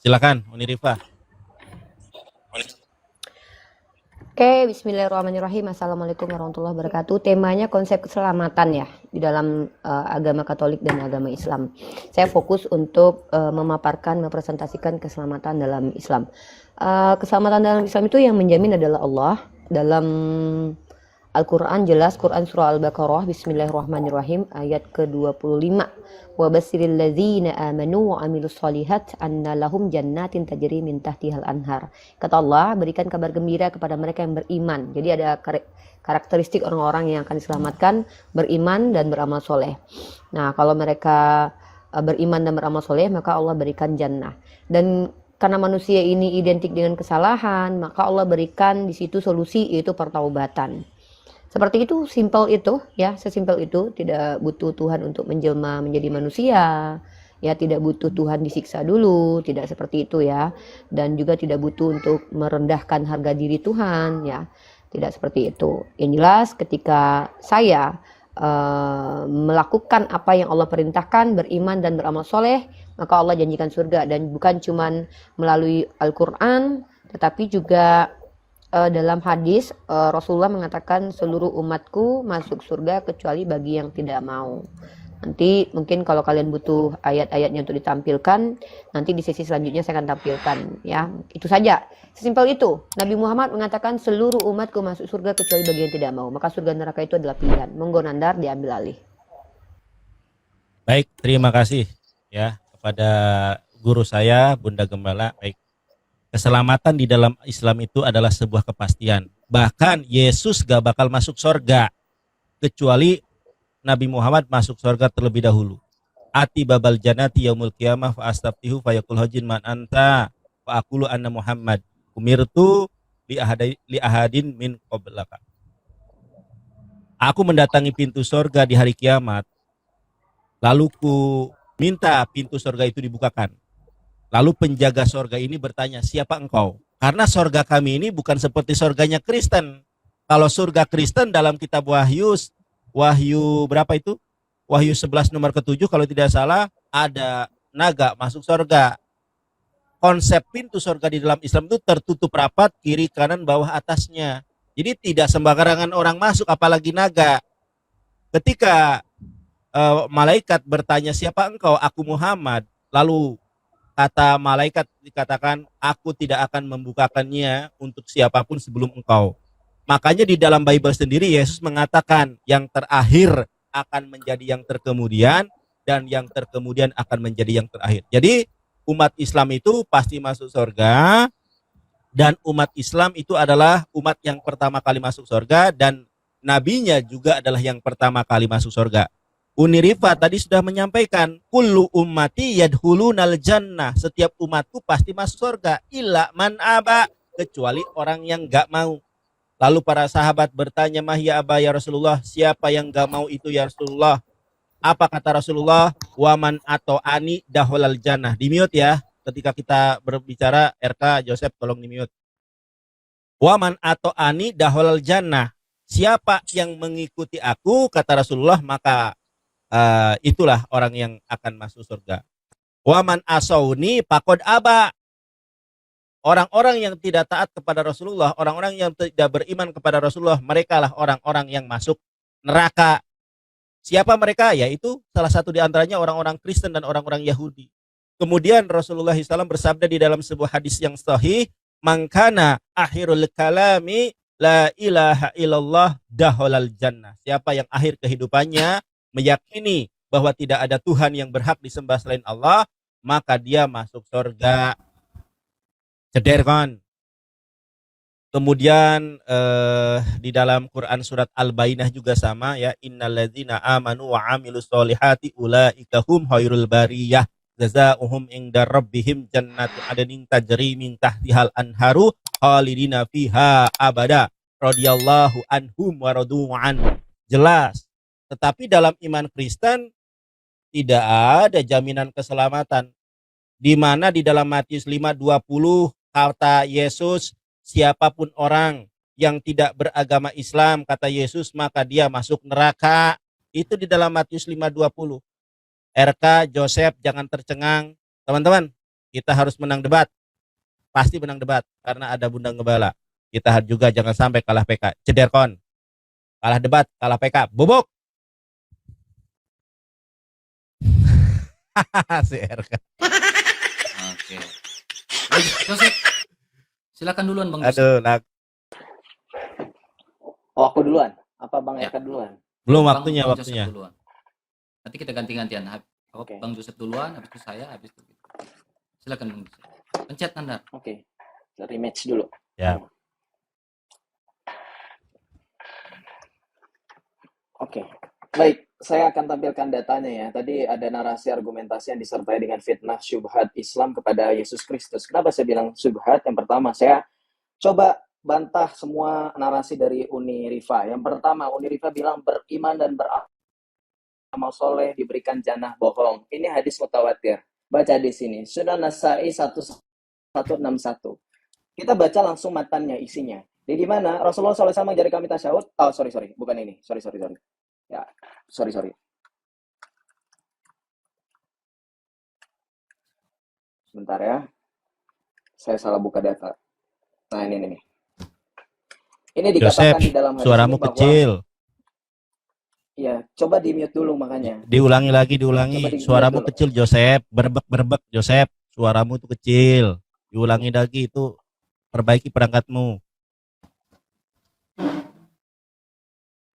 Silakan, Uni Rifa. Oke, bismillahirrahmanirrahim. Assalamualaikum warahmatullahi wabarakatuh. Temanya konsep keselamatan ya di dalam agama Katolik dan agama Islam. Saya fokus untuk memaparkan, mempresentasikan keselamatan dalam Islam. Keselamatan dalam Islam itu yang menjamin adalah Allah. Dalam Al-Quran jelas, Quran surah Al-Baqarah, bismillahirrahmanirrahim, ayat ke-25. Wa basiril ladzina amanu wa amilus solihat anna lahum jannatin tajri min tahtihal anhar. Kata Allah, berikan kabar gembira kepada mereka yang beriman. Jadi ada karakteristik orang-orang yang akan diselamatkan, beriman dan beramal soleh. Nah, kalau mereka beriman dan beramal soleh, maka Allah berikan jannah. Dan karena manusia ini identik dengan kesalahan, maka Allah berikan di situ solusi, yaitu pertaubatan. Seperti itu, simpel itu ya, sesimpel itu. Tidak butuh Tuhan untuk menjelma menjadi manusia, ya, tidak butuh Tuhan disiksa dulu, tidak seperti itu ya. Dan juga tidak butuh untuk merendahkan harga diri Tuhan ya, tidak seperti itu. Yang jelas ketika saya melakukan apa yang Allah perintahkan, beriman dan beramal soleh, maka Allah janjikan surga. Dan bukan cuman melalui Al-Quran, tetapi juga dalam hadis Rasulullah mengatakan seluruh umatku masuk surga kecuali bagi yang tidak mau. Nanti mungkin kalau kalian butuh ayat-ayatnya untuk ditampilkan, nanti di sesi selanjutnya saya akan tampilkan ya. Itu saja. Sesimpel itu. Nabi Muhammad mengatakan seluruh umatku masuk surga kecuali bagi yang tidak mau. Maka surga neraka itu adalah pilihan. Monggo Nandar diambil alih. Baik, terima kasih ya kepada guru saya, Bunda Gembala. Baik, keselamatan di dalam Islam itu adalah sebuah kepastian. Bahkan Yesus gak bakal masuk surga kecuali Nabi Muhammad masuk surga terlebih dahulu. Ati babal janati yaumul qiyamah fa astaftihu fa yaqul hajin man anta fa aqulu anna Muhammad umirtu li ahadin min qablaka. Aku mendatangi pintu surga di hari kiamat, lalu ku minta pintu surga itu dibukakan. Lalu penjaga sorga ini bertanya, siapa engkau? Karena sorga kami ini bukan seperti sorganya Kristen. Kalau surga Kristen dalam kitab Wahyu, Wahyu berapa itu? Wahyu 11 nomor ke-7 kalau tidak salah, ada naga masuk sorga. Konsep pintu sorga di dalam Islam itu tertutup rapat, kiri, kanan, bawah, atasnya. Jadi tidak sembarangan orang masuk, apalagi naga. Ketika malaikat bertanya, siapa engkau? Aku Muhammad. Lalu kata malaikat dikatakan, aku tidak akan membukakannya untuk siapapun sebelum engkau. Makanya di dalam Bible sendiri Yesus mengatakan yang terakhir akan menjadi yang terkemudian dan yang terkemudian akan menjadi yang terakhir. Jadi umat Islam itu pasti masuk surga dan umat Islam itu adalah umat yang pertama kali masuk surga dan nabinya juga adalah yang pertama kali masuk surga. Unirifa tadi sudah menyampaikan kullu ummati yadkhulunal jannah, setiap umatku pasti masuk surga illa man aba, kecuali orang yang enggak mau. Lalu para sahabat bertanya, mahya aba ya Rasulullah, siapa yang enggak mau itu ya Rasulullah? Apa kata Rasulullah? Waman atau ani daholal jannah. Di mute ya, ketika kita berbicara. RK Joseph tolong di mute. Waman atau ani daholal jannah, siapa yang mengikuti aku kata Rasulullah maka itulah orang yang akan masuk surga. Waman asauni pakod aba, orang-orang yang tidak taat kepada Rasulullah, orang-orang yang tidak beriman kepada Rasulullah, mereka lah orang-orang yang masuk neraka. Siapa mereka? Yaitu salah satu di antaranya orang-orang Kristen dan orang-orang Yahudi. Kemudian Rasulullah SAW bersabda di dalam sebuah hadis yang sahih, mangkana akhirul kalami la ilaha illallah daholal jannah. Siapa yang akhir kehidupannya meyakini bahwa tidak ada Tuhan yang berhak disembah selain Allah, maka dia masuk surga. Ceder kan? Kemudian di dalam Quran surat Al-Bainah juga sama ya, innalladzina amanu wa amilus solihati ulaika hum khairul bariyah jazaohum inda rabbihim jannatu adnin tajri min tahtihal anharu khalidina fiha abada radhiyallahu anhum wa radu an. Jelas. Tetapi dalam iman Kristen tidak ada jaminan keselamatan. Di mana di dalam Matius 5:20 kata Yesus, siapapun orang yang tidak beragama Islam kata Yesus maka dia masuk neraka. Itu di dalam Matius 5:20. RK Joseph jangan tercengang. Teman-teman, kita harus menang debat. Pasti menang debat karena ada Bunda Ngebala. Kita juga jangan sampai kalah PK. Cederkon. Kalah debat, kalah PK. Bubuk. Si RK. Oke. Baik, Joseph. Silakan duluan Bang Joseph. Aduh, lag. Oh, aku duluan. Apa Bang Ya. Eka duluan? Belum Bang waktunya, Joseph waktunya. duluan. Nanti kita ganti-gantian. Oke. Bang Joseph duluan, habis itu saya, habis itu. Silakan Bang Joseph. Pencet Nandar. Oke. Rematch dulu. Ya. Oke. Baik, saya akan tampilkan datanya ya. Tadi ada narasi argumentasi yang disertai dengan fitnah syubhat Islam kepada Yesus Kristus. Kenapa saya bilang syubhat? Yang pertama, saya coba bantah semua narasi dari Uni Rifa. Yang pertama, Uni Rifa bilang beriman dan beramal soleh diberikan jannah bohong. Ini hadis mutawatir. Baca di sini. Sunan Nasai 1161. Kita baca langsung matannya, isinya. Di mana Rasulullah SAW mengajar kami tasyahud. Oh, sorry. Bukan ini. Sorry. Ya, sorry. Sebentar ya. Saya salah buka data. Nah, ini. Ini Joseph, dikatakan di dalam hadis suaramu ini bahwa, kecil. ya, coba di-mute dulu makanya. Diulangi lagi. Coba di-mute Suaramu dulu. kecil, Joseph. Berbek, Joseph. Suaramu tuh kecil. Diulangi lagi itu. Perbaiki perangkatmu.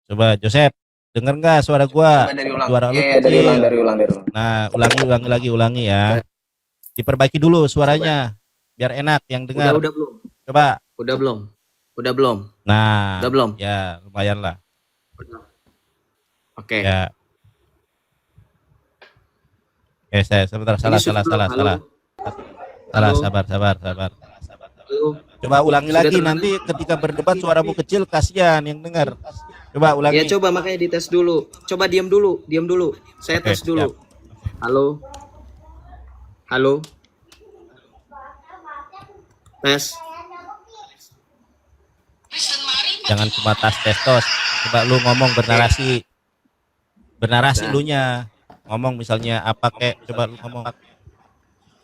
Coba, Joseph. Dengar nggak suara gua? Coba dari ulang. Suara lu Iya, kecil. dari ulang. Nah, ulangi ya. Diperbaiki dulu suaranya. Biar enak yang dengar. Udah belum? Coba. Udah belum? Nah, Udah belum? ya lumayan lah. Oke. Ya. Saya sebentar Ini salah. sudah belum? Halo? Salah, Halo? sabar. Halo? Coba ulangi Sudah lagi terdengar? nanti ketika berdebat suaramu kecil kasihan yang dengar. Coba ulangi. Ya coba makanya dites dulu. Coba diam dulu. Saya Oke, tes dulu. siap. Halo? Tes. Jangan cuma tes. Coba lu ngomong bernarasi. Bernarasi Nah. lunya. Ngomong misalnya apa kek, coba lu ngomong.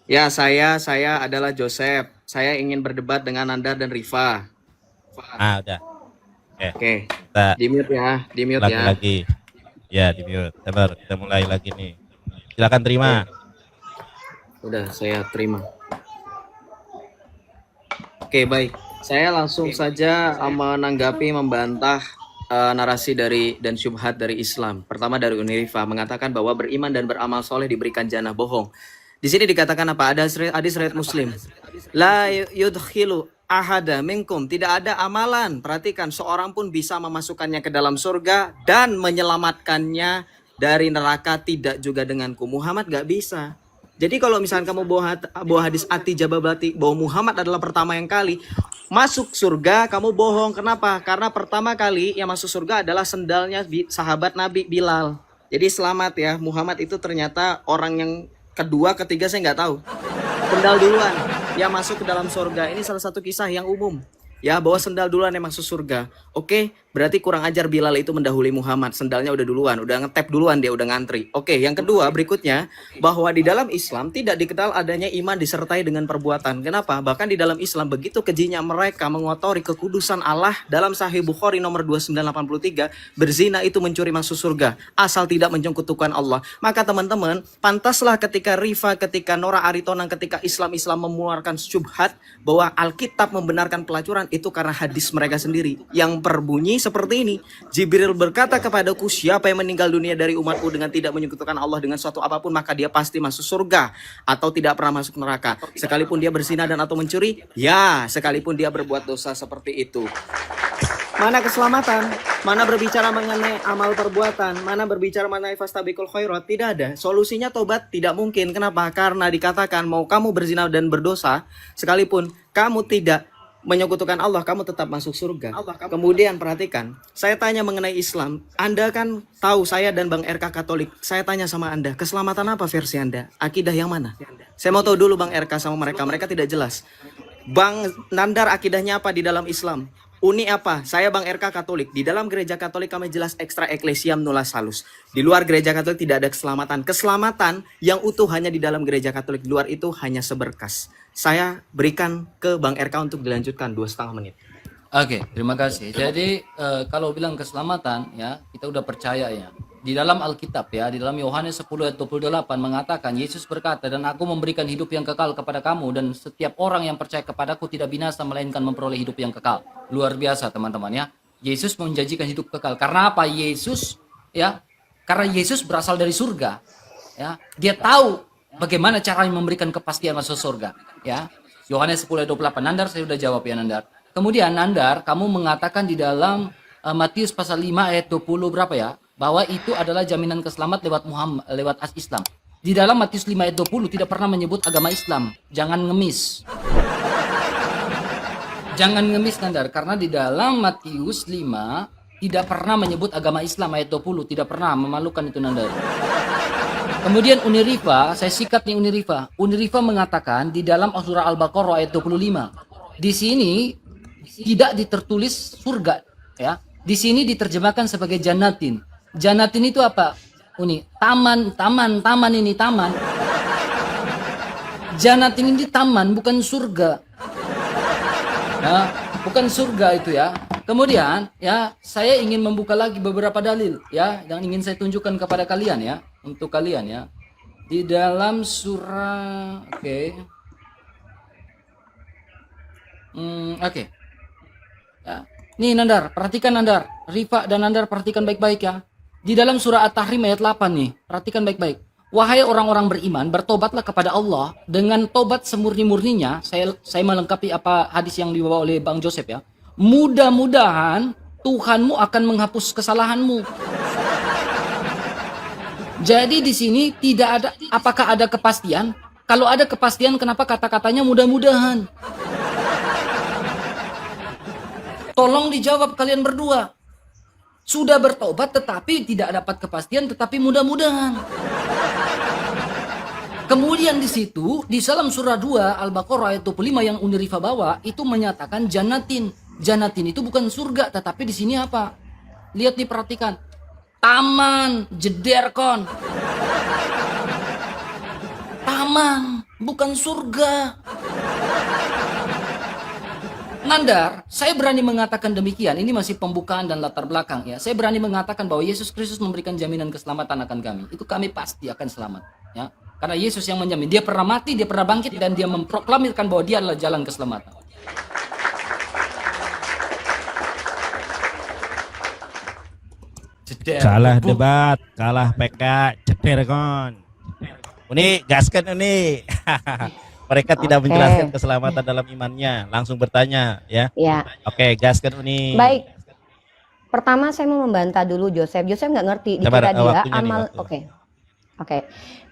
Ya, saya adalah Joseph. Saya ingin berdebat dengan Nandar dan Rifa. Ah, udah. Oke. Kita Di mute ya. ulangi lagi. Ya, di mute. Sabar, kita mulai lagi nih. Silakan terima. Udah, saya terima. Oke, baik. Saya langsung saja menanggapi, membantah narasi dan syubhat dari Islam. Pertama dari Uni Rifa mengatakan bahwa beriman dan beramal soleh diberikan jannah bohong. Di sini dikatakan apa? Ada hadis riwayat Muslim. La yudkhilu ahada minkum, tidak ada amalan. Perhatikan, seorang pun bisa memasukkannya ke dalam surga dan menyelamatkannya dari neraka, tidak juga denganku. Muhammad gak bisa. Jadi kalau misalnya kamu bawa hadis ati jababati bahwa Muhammad adalah pertama yang kali masuk surga, kamu bohong. Kenapa? Karena pertama kali yang masuk surga adalah sendalnya sahabat Nabi Bilal. Jadi selamat ya, Muhammad itu ternyata orang yang kedua, ketiga saya nggak tahu. Sendal duluan yang masuk ke dalam surga. Ini salah satu kisah yang umum. Ya, bahwa sendal duluan yang masuk surga. Oke, berarti kurang ajar Bilal itu mendahului Muhammad. Sendalnya udah duluan, udah ngetap duluan, dia udah ngantri. Oke, yang kedua berikutnya, bahwa di dalam Islam tidak dikenal adanya iman disertai dengan perbuatan. Kenapa? Bahkan di dalam Islam begitu kejinya mereka mengotori kekudusan Allah. Dalam Sahih Bukhari nomor 2983, berzina itu mencuri masuk surga asal tidak menyekutukan Allah. Maka teman-teman, pantaslah ketika Rifa, ketika Nora Aritonang, ketika Islam mengeluarkan syubhat bahwa Alkitab membenarkan pelacuran, itu karena hadis mereka sendiri yang berbunyi seperti ini. Jibril berkata kepadaku, siapa yang meninggal dunia dari umatku dengan tidak menyekutukan Allah dengan suatu apapun, maka dia pasti masuk surga atau tidak pernah masuk neraka. Sekalipun dia berzina dan atau mencuri, ya, sekalipun dia berbuat dosa seperti itu. Mana keselamatan? Mana berbicara mengenai amal perbuatan? Mana berbicara mengenai fastabiqul khairat? Tidak ada. Solusinya tobat tidak mungkin. Kenapa? Karena dikatakan mau kamu berzina dan berdosa, sekalipun kamu tidak menyekutukan Allah, kamu tetap masuk surga. Kemudian perhatikan, saya tanya mengenai Islam. Anda kan tahu saya dan Bang RK Katolik. Saya tanya sama Anda, keselamatan apa versi Anda? Akidah yang mana? Saya mau tahu dulu Bang RK sama mereka tidak jelas. Bang Nandar akidahnya apa di dalam Islam? Uni apa? Saya Bang RK Katolik. Di dalam gereja Katolik kami jelas extra ecclesiam nulla salus. Di luar gereja Katolik tidak ada keselamatan. Keselamatan yang utuh hanya di dalam gereja Katolik. Di luar itu hanya seberkas. Saya berikan ke Bang RK untuk dilanjutkan 2,5 menit. Oke, terima kasih. Jadi kalau bilang keselamatan ya, kita udah percaya ya. Di dalam Alkitab ya, di dalam Yohanes 10 ayat 28 mengatakan Yesus berkata, "Dan aku memberikan hidup yang kekal kepada kamu dan setiap orang yang percaya kepadaku tidak binasa melainkan memperoleh hidup yang kekal." Luar biasa teman-teman ya. Yesus menjanjikan hidup kekal. Karena apa? Karena Yesus berasal dari surga. Ya, dia tahu bagaimana caranya memberikan kepastian masuk surga. Ya, Yohanes 10 ayat 28. Nandar, saya sudah jawab ya Nandar. Kemudian Nandar, kamu mengatakan di dalam Matius pasal 5 ayat 20 berapa ya? Bahwa itu adalah jaminan keselamat lewat Islam. Di dalam Matius 5 ayat 20 tidak pernah menyebut agama Islam. Jangan ngemis. Jangan ngemis Nandar, karena di dalam Matius 5 tidak pernah menyebut agama Islam ayat 20, tidak pernah, memalukan itu Nandar. Kemudian Unirifa, saya sikat nih Unirifa. Unirifa mengatakan di dalam surah Al-Baqarah ayat 25. Di sini tidak ditertulis surga, ya. Di sini diterjemahkan sebagai jannatin. Jannatin itu apa? Uni, taman. Jannatin ini taman, bukan surga. Ya, bukan surga itu ya. Kemudian ya, saya ingin membuka lagi beberapa dalil ya yang ingin saya tunjukkan kepada kalian ya, untuk kalian ya. Di dalam surah oke. Ya. Nih Nandar, perhatikan Nandar. Rifa dan Nandar perhatikan baik-baik ya. Di dalam surah At-Tahrim ayat 8 nih, perhatikan baik-baik. Wahai orang-orang beriman, bertobatlah kepada Allah dengan tobat semurni-murninya. Saya melengkapi apa hadis yang dibawa oleh Bang Joseph ya. Mudah-mudahan Tuhanmu akan menghapus kesalahanmu. Jadi di sini tidak ada, apakah ada kepastian? Kalau ada kepastian, kenapa kata-katanya mudah-mudahan? Tolong dijawab kalian berdua. Sudah bertobat tetapi tidak dapat kepastian, tetapi mudah-mudahan. Kemudian di situ, di dalam surah 2 Al-Baqarah ayat 25 yang Unirifa bawa, itu menyatakan jannatin. Jannatin itu bukan surga, tetapi di sini apa? Lihat diperhatikan. Taman, jederkon. Taman, bukan surga. Nandar, saya berani mengatakan demikian. Ini masih pembukaan dan latar belakang ya. Saya berani mengatakan bahwa Yesus Kristus memberikan jaminan keselamatan akan kami. Itu kami pasti akan selamat ya. Karena Yesus yang menjamin. Dia pernah mati, dia pernah bangkit, dan dia memproklamirkan bahwa dia adalah jalan keselamatan. Kalah debat, kalah PK, ceder kon. Uni, gaskan Uni. Mereka tidak menjelaskan keselamatan dalam imannya, langsung bertanya ya. Ya. Oke, gaskan Uni. Baik. Pertama saya mau membantah dulu Joseph. Joseph nggak ngerti. Dikira dia amal. Oke.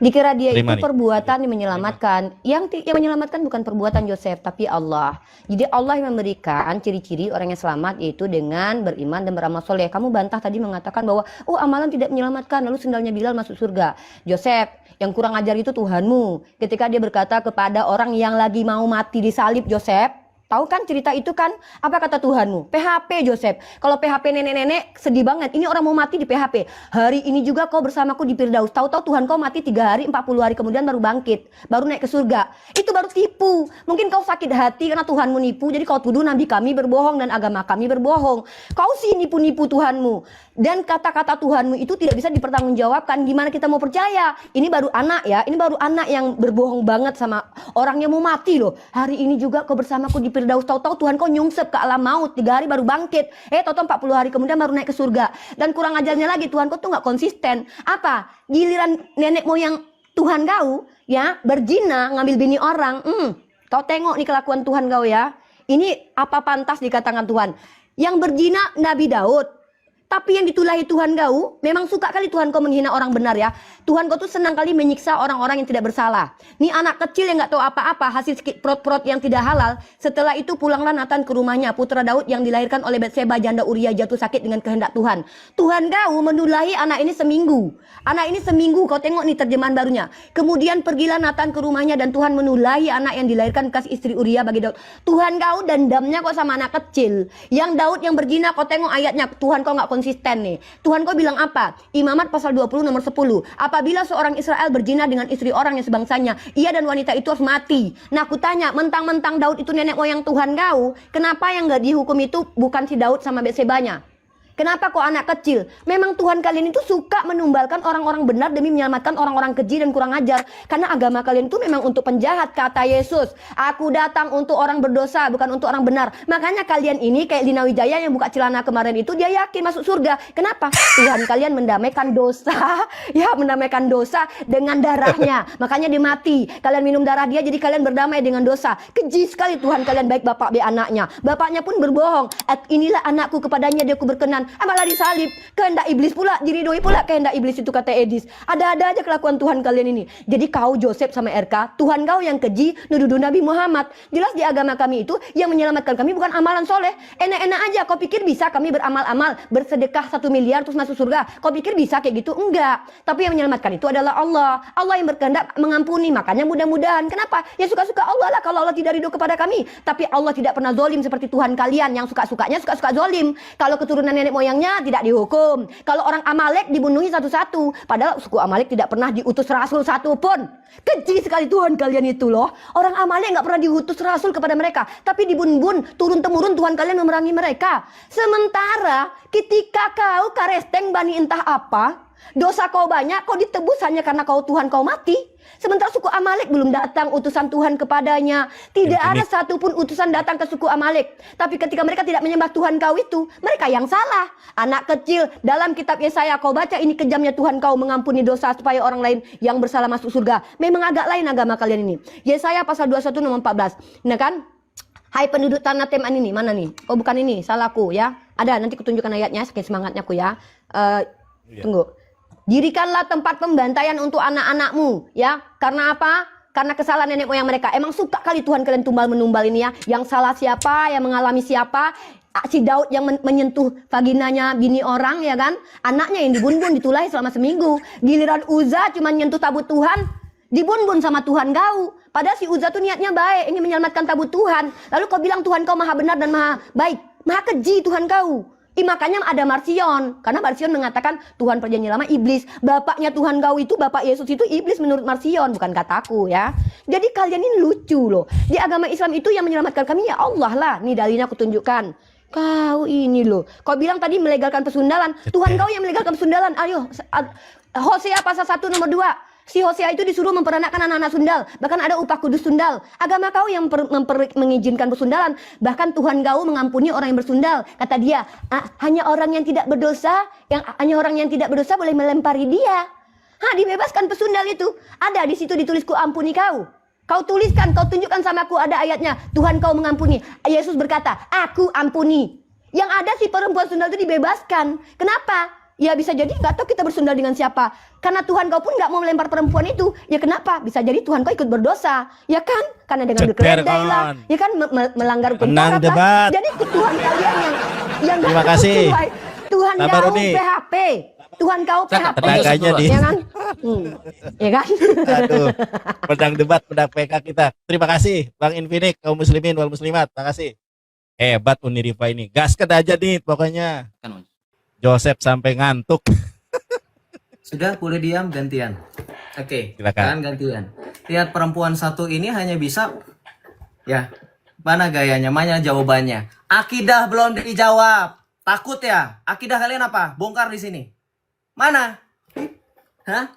Dikira dia itu perbuatan yang menyelamatkan. Yang menyelamatkan bukan perbuatan Joseph, tapi Allah. Jadi Allah yang memberikan ciri-ciri orang yang selamat, yaitu dengan beriman dan beramal soleh. Kamu bantah tadi mengatakan bahwa amalan tidak menyelamatkan, lalu sendalnya Bilal masuk surga. Joseph, yang kurang ajar itu Tuhanmu. Ketika dia berkata kepada orang yang lagi mau mati disalib, Joseph, tahu kan cerita itu kan? Apa kata Tuhanmu? PHP Joseph. Kalau PHP nenek-nenek sedih banget. Ini orang mau mati di PHP. Hari ini juga kau bersamaku di Firdaus. Tahu-tahu Tuhan kau mati 3 hari, 40 hari kemudian baru bangkit. Baru naik ke surga. Itu baru tipu. Mungkin kau sakit hati karena Tuhanmu nipu. Jadi kau tuduh Nabi kami berbohong dan agama kami berbohong. Kau sih nipu-nipu Tuhanmu. Dan kata-kata Tuhanmu itu tidak bisa dipertanggungjawabkan. Gimana kita mau percaya? Ini baru anak ya. Ini baru anak yang berbohong banget sama orang yang mau mati loh. Hari ini juga kau bersamaku di Firdaus. Tahu-tahu Tuhan kau nyungsep ke alam maut 3 hari baru bangkit. Tahu-tahu 40 hari kemudian baru naik ke surga. Dan kurang ajarnya lagi, Tuhan kau tuh nggak konsisten. Apa? Giliran nenek moyang Tuhan kau ya berzina ngambil bini orang. Kau tengok nih kelakuan Tuhan kau ya. Ini apa pantas dikatakan Tuhan? Yang berzina Nabi Daud. Tapi yang ditulahi Tuhan kau, memang suka kali Tuhan kau menghina orang benar ya. Tuhan kau tuh senang kali menyiksa orang-orang yang tidak bersalah. Nih anak kecil yang nggak tahu apa-apa, hasil perut-perut yang tidak halal. Setelah itu pulanglah Nathan ke rumahnya. Putra Daud yang dilahirkan oleh Batseba janda Uria jatuh sakit dengan kehendak Tuhan. Tuhan kau menulahi anak ini seminggu. Anak ini seminggu, kau tengok nih terjemahan barunya. Kemudian pergilah Nathan ke rumahnya dan Tuhan menulahi anak yang dilahirkan bekas istri Uria bagi Daud. Tuhan kau dendamnya kok sama anak kecil. Yang Daud yang berzina, kau tengok ayatnya. Tuhan kau nggak konsisten nih. Tuhan kau bilang apa? Imamat pasal 20 nomor 10. Apabila seorang Israel berzina dengan istri orang yang sebangsanya, ia dan wanita itu harus mati. Nah aku tanya, mentang-mentang Daud itu nenek moyang Tuhan kau, kenapa yang nggak dihukum itu bukan si Daud sama Betsebanya? Kenapa kok anak kecil? Memang Tuhan kalian itu suka menumbalkan orang-orang benar demi menyelamatkan orang-orang keji dan kurang ajar. Karena agama kalian itu memang untuk penjahat, kata Yesus. Aku datang untuk orang berdosa, bukan untuk orang benar. Makanya kalian ini kayak Lina Wijaya yang buka celana kemarin itu, dia yakin masuk surga. Kenapa? Tuhan kalian mendamaikan dosa, ya mendamaikan dosa dengan darahnya. Makanya dia mati. Kalian minum darah dia, jadi kalian berdamai dengan dosa. Keji sekali Tuhan kalian, baik bapak be anaknya. Bapaknya pun berbohong. Inilah anakku, kepadanya dia ku berkenan. Malah disalib, kehendak iblis pula, diridhoi pula kehendak iblis itu, kata Edis. Ada-ada aja kelakuan Tuhan kalian ini. Jadi kau Joseph sama RK, Tuhan kau yang keji nuduh Nabi Muhammad. Jelas di agama kami itu yang menyelamatkan kami bukan amalan soleh. Enak-enak aja, kau pikir bisa kami beramal-amal, bersedekah 1 miliar terus masuk surga? Kau pikir bisa kayak gitu? Enggak. Tapi yang menyelamatkan itu adalah Allah. Allah yang berkehendak mengampuni, makanya mudah-mudahan. Kenapa? Ya suka-suka Allah lah kalau Allah tidak ridho kepada kami. Tapi Allah tidak pernah zolim seperti Tuhan kalian yang suka-sukanya suka-suka zolim. Kalau keturunan nenek moyangnya tidak dihukum. Kalau orang Amalek dibunuhi satu-satu. Padahal suku Amalek tidak pernah diutus rasul satu pun. Keji sekali Tuhan kalian itu loh. Orang Amalek nggak pernah diutus rasul kepada mereka. Tapi dibun-bun, turun-temurun Tuhan kalian memerangi mereka. Sementara ketika kau karesteng bani entah apa, dosa kau banyak, kau ditebus hanya karena kau Tuhan kau mati. Sementara suku Amalek belum datang utusan Tuhan kepadanya. Tidak ada satupun utusan datang ke suku Amalek. Tapi ketika mereka tidak menyembah Tuhan kau itu, mereka yang salah. Anak kecil, dalam kitab Yesaya kau baca, ini kejamnya Tuhan kau mengampuni dosa supaya orang lain yang bersalah masuk surga. Memang agak lain agama kalian ini. Yesaya pasal 21 nomor 14. Nah kan? Hai penduduk tanah Teman ini, mana nih? Oh bukan ini, salahku ya. Ada, nanti kutunjukkan ayatnya, saking semangatnya aku ya. Tunggu. Dirikanlah tempat pembantaian untuk anak-anakmu, ya. Karena apa? Karena kesalahan nenek moyang mereka. Emang suka kali Tuhan kalian tumbal-menumbal ini ya. Yang salah siapa, yang mengalami siapa? Si Daud yang menyentuh vaginanya bini orang, ya kan? Anaknya yang dibun-bun, ditulahi selama seminggu. Giliran Uza cuma nyentuh tabut Tuhan, dibun-bun sama Tuhan kau. Padahal si Uza tuh niatnya baik, ingin menyelamatkan tabut Tuhan. Lalu kau bilang Tuhan kau maha benar dan maha baik. Maha keji Tuhan kau. Makanya ada Marsion, karena Marsion mengatakan Tuhan perjanjian lama iblis. Bapaknya Tuhan kau itu, Bapak Yesus itu iblis menurut Marsion, bukan kataku ya. Jadi kalian ini lucu loh. Di agama Islam itu yang menyelamatkan kami ya Allah lah. Nih dalilnya aku tunjukkan. Kau ini loh. Kau bilang tadi melegalkan persundalan. Tuhan kau yang melegalkan persundalan. Ayo, Hosea pasal 1 nomor 2. Si Hosea itu disuruh memperanakkan anak-anak sundal. Bahkan ada upah kudus sundal. Agama kau yang mengizinkan persundalan. Bahkan Tuhan kau mengampuni orang yang bersundal. Kata dia, hanya orang yang tidak berdosa, hanya orang yang tidak berdosa boleh melempari dia. Dibebaskan pesundal itu. Ada di situ ditulis ku ampuni kau. Kau tuliskan, kau tunjukkan sama aku ada ayatnya. Tuhan kau mengampuni. Yesus berkata, aku ampuni. Yang ada si perempuan sundal itu dibebaskan. Kenapa? Ya bisa jadi nggak tahu kita bersundal dengan siapa. Karena Tuhan kau pun nggak mau melempar perempuan itu. Ya kenapa? Bisa jadi Tuhan kau ikut berdosa. Ya kan? Karena dengan berkeledai lah. Ya kan melanggar hukum Taurat lah. Jadi Tuhan kalian yang terima kasih. Tuhan kau PHP. Tuhan kau PHP. Tenaganya di. Ya kan? Ya kan? Aduh. Pedang debat, pedang PK kita. Terima kasih Bang Infinik, kaum muslimin wal muslimat. Terima kasih. Hebat Unirifa ini. Gaskan aja nih pokoknya. Joseph sampai ngantuk. Sudah, boleh diam gantian. Oke, silakan. Gantian. Lihat perempuan satu ini hanya bisa, ya, mana gayanya, mana jawabannya. Akidah belum dijawab. Takut ya? Akidah kalian apa? Bongkar di sini. Mana? Hah?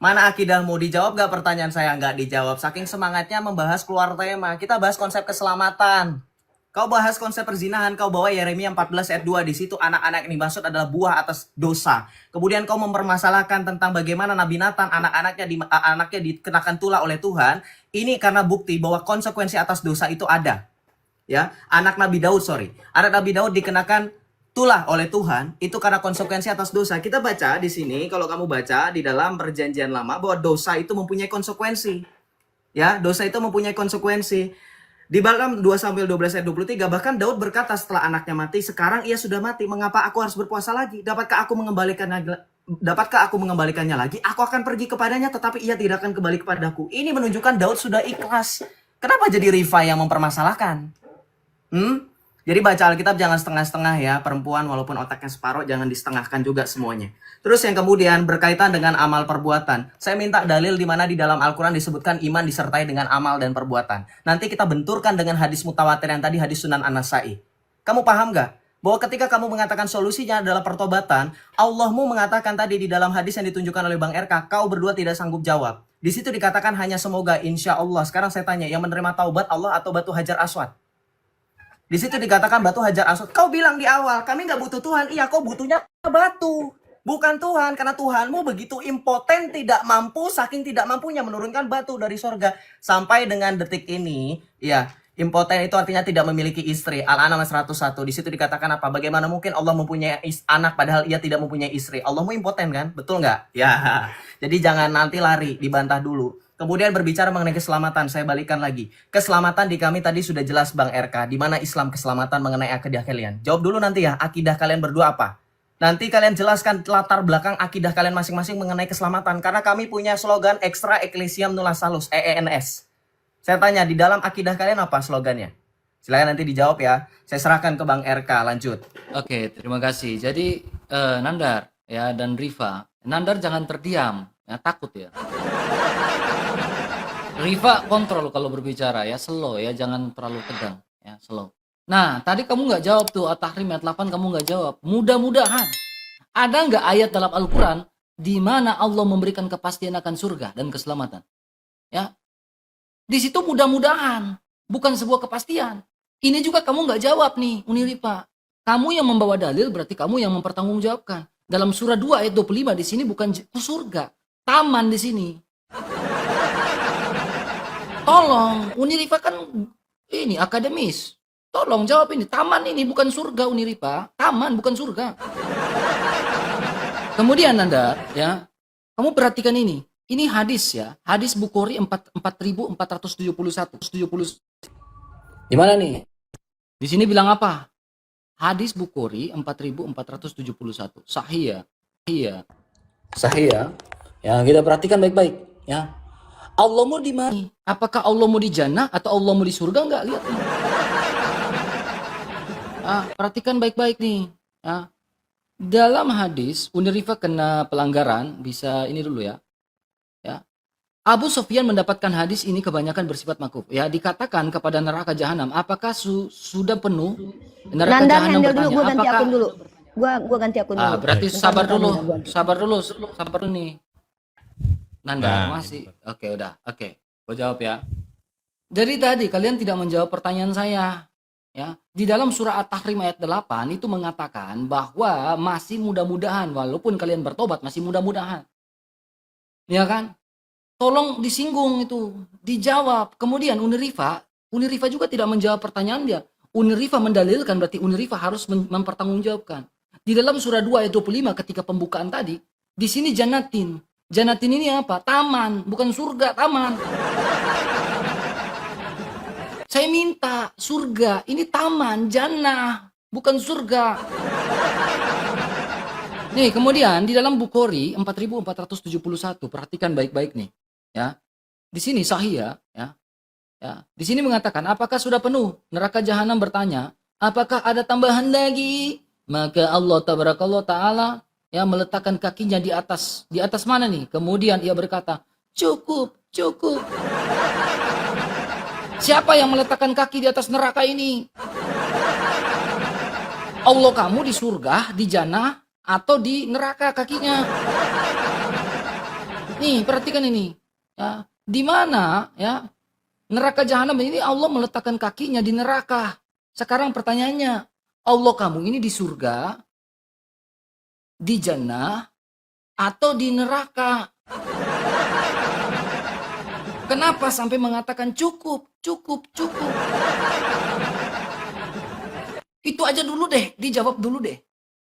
Mana akidah mau dijawab gak pertanyaan saya? Nggak dijawab. Saking semangatnya membahas keluar tema. Kita bahas konsep keselamatan. Kau bahas konsep perzinahan, kau bawa Yeremia 14 ayat 2. Di situ anak-anak ini maksud adalah buah atas dosa. Kemudian kau mempermasalahkan tentang bagaimana Nabi Nathan anaknya dikenakan tulah oleh Tuhan. Ini karena bukti bahwa konsekuensi atas dosa itu ada. Ya, anak Nabi Daud dikenakan tulah oleh Tuhan itu karena konsekuensi atas dosa. Kita baca di sini, kalau kamu baca di dalam Perjanjian Lama bahwa dosa itu mempunyai konsekuensi. Ya, dosa itu mempunyai konsekuensi. Di dalam 2 Samuel 12 ayat 23, bahkan Daud berkata setelah anaknya mati, sekarang ia sudah mati, mengapa aku harus berpuasa lagi? Dapatkah aku mengembalikannya lagi? Aku akan pergi kepadanya, tetapi ia tidak akan kembali kepadaku. Ini menunjukkan Daud sudah ikhlas. Kenapa jadi Rifa yang mempermasalahkan? Jadi baca Alkitab jangan setengah-setengah ya. Perempuan walaupun otaknya separuh jangan disetengahkan juga semuanya. Terus yang kemudian berkaitan dengan amal perbuatan. Saya minta dalil di mana di dalam Al-Quran disebutkan iman disertai dengan amal dan perbuatan. Nanti kita benturkan dengan hadis mutawatir yang tadi, hadis Sunan An-Nasai. Kamu paham gak? Bahwa ketika kamu mengatakan solusinya adalah pertobatan, Allahmu mengatakan tadi di dalam hadis yang ditunjukkan oleh Bang RK, kau berdua tidak sanggup jawab. Di situ dikatakan hanya semoga, insya Allah. Sekarang saya tanya, yang menerima taubat Allah atau batu Hajar Aswad? Di situ dikatakan batu Hajar Aswad. Kau bilang di awal, kami nggak butuh Tuhan. Iya, kau butuhnya batu, bukan Tuhan. Karena Tuhanmu begitu impoten, tidak mampu, saking tidak mampunya menurunkan batu dari sorga. Sampai dengan detik ini, ya, impoten itu artinya tidak memiliki istri. Al-An'am 101. Di situ dikatakan apa? Bagaimana mungkin Allah mempunyai anak padahal ia tidak mempunyai istri? Allahmu impoten kan? Betul nggak? Ya. Jadi jangan nanti lari, dibantah dulu. Kemudian berbicara mengenai keselamatan, saya balikan lagi. Keselamatan di kami tadi sudah jelas Bang RK. Di mana Islam keselamatan mengenai akidah kalian? Jawab dulu nanti ya, akidah kalian berdua apa? Nanti kalian jelaskan latar belakang akidah kalian masing-masing mengenai keselamatan. Karena kami punya slogan Extra Ecclesiam Nulla Salus, EENS. Saya tanya, di dalam akidah kalian apa slogannya? Silahkan nanti dijawab ya. Saya serahkan ke Bang RK, lanjut. Oke, terima kasih. Jadi Nandar ya dan Rifa, Nandar jangan terdiam, ya takut ya. Rifa kontrol kalau berbicara ya, slow ya, jangan terlalu tegang ya, slow. Nah, tadi kamu nggak jawab tuh At-Tahrim ayat 8 kamu nggak jawab. Mudah-mudahan ada nggak ayat dalam Al-Quran di mana Allah memberikan kepastian akan surga dan keselamatan? Ya, di situ mudah-mudahan, bukan sebuah kepastian. Ini juga kamu nggak jawab nih, Uniripa. Kamu yang membawa dalil berarti kamu yang mempertanggungjawabkan. Dalam surah 2 ayat 25 di sini bukan surga, taman di sini. Tolong, Uniripa kan ini akademis. Tolong jawab ini, taman ini bukan surga Uniripa, taman bukan surga. Kemudian Nanda, ya, kamu perhatikan ini. Ini hadis ya, hadis Bukhari 4471. Di mana nih? Di sini bilang apa? Hadis Bukhari 4471. Sahih ya. Iya. Sahih ya. Ya, kita perhatikan baik-baik ya. Allah mau di mana? Apakah Allah mau di jannah atau Allah mau di surga? Enggak, lihat nih. Perhatikan baik-baik nih. Ya. Dalam hadis, Unirifa kena pelanggaran, bisa ini dulu ya. Ya. Abu Sufyan mendapatkan hadis ini kebanyakan bersifat makuf. Ya, dikatakan kepada neraka jahanam, apakah sudah penuh? Neraka Nandar jahanam handle dulu, bertanya, gue ganti apakah akun dulu. Gua ganti akun dulu. berarti Bentar, sabar bentar, dulu. bentar, gua- Sabar dulu nih. Nanda Nah, masih. Oke, udah. Oke. Gue jawab ya. Jadi tadi kalian tidak menjawab pertanyaan saya. Ya, di dalam surah At-Tahrim ayat 8 itu mengatakan bahwa masih mudah-mudahan walaupun kalian bertobat masih mudah-mudahan. Ya kan? Tolong disinggung itu, dijawab. Kemudian Unirifa juga tidak menjawab pertanyaan dia. Unirifa mendalilkan berarti Unirifa harus mempertanggungjawabkan. Di dalam surah 2 ayat 25 ketika pembukaan tadi, di sini jannatin. Jannatin ini apa? Taman, bukan surga, taman. Saya minta surga, ini taman, jannah, bukan surga. Nih, kemudian di dalam Bukhari 4471, perhatikan baik-baik nih, ya. Di sini sahih ya. Ya. Di sini mengatakan, apakah sudah penuh? Neraka jahanam bertanya, apakah ada tambahan lagi? Maka Allah Ta'ala ya meletakkan kakinya di atas mana nih? Kemudian ia berkata, cukup. Siapa yang meletakkan kaki di atas neraka ini? Allah kamu di surga, di jannah, atau di neraka kakinya? Nih, perhatikan ini. Ya, di mana ya neraka jahanam ini Allah meletakkan kakinya di neraka. Sekarang pertanyaannya, Allah kamu ini di surga, di jannah, atau di neraka? Kenapa sampai mengatakan cukup? Itu aja dulu deh, dijawab dulu deh.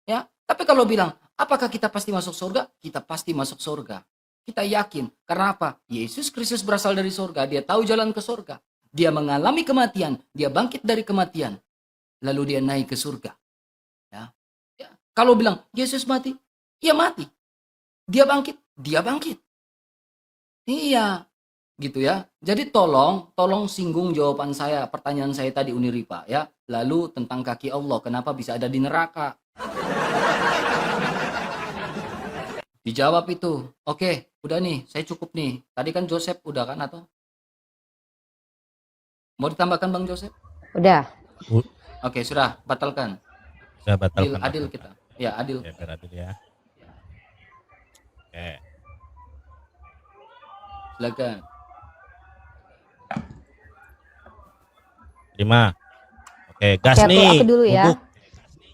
Ya, tapi kalau bilang, apakah kita pasti masuk surga? Kita pasti masuk surga. Kita yakin. Karena apa? Yesus Kristus berasal dari surga. Dia tahu jalan ke surga. Dia mengalami kematian. Dia bangkit dari kematian. Lalu dia naik ke surga. Ya. Ya. Kalau bilang, Yesus mati. Ya mati. Dia bangkit. Dia bangkit. Iya. Gitu ya. Jadi tolong singgung jawaban saya, pertanyaan saya tadi Uniripa ya. Lalu tentang kaki Allah, kenapa bisa ada di neraka? Dijawab itu. Oke, udah nih, saya cukup nih. Tadi kan Joseph udah kan atau? Mau ditambahkan Bang Joseph? Udah. Oke, sudah, batalkan. Saya batalkan. Adil kita. Ya, adil. Ya, biar adil ya. Oke. Silakan. 5. Oke, gas Oke, nih. aku dulu ya. Bubuk.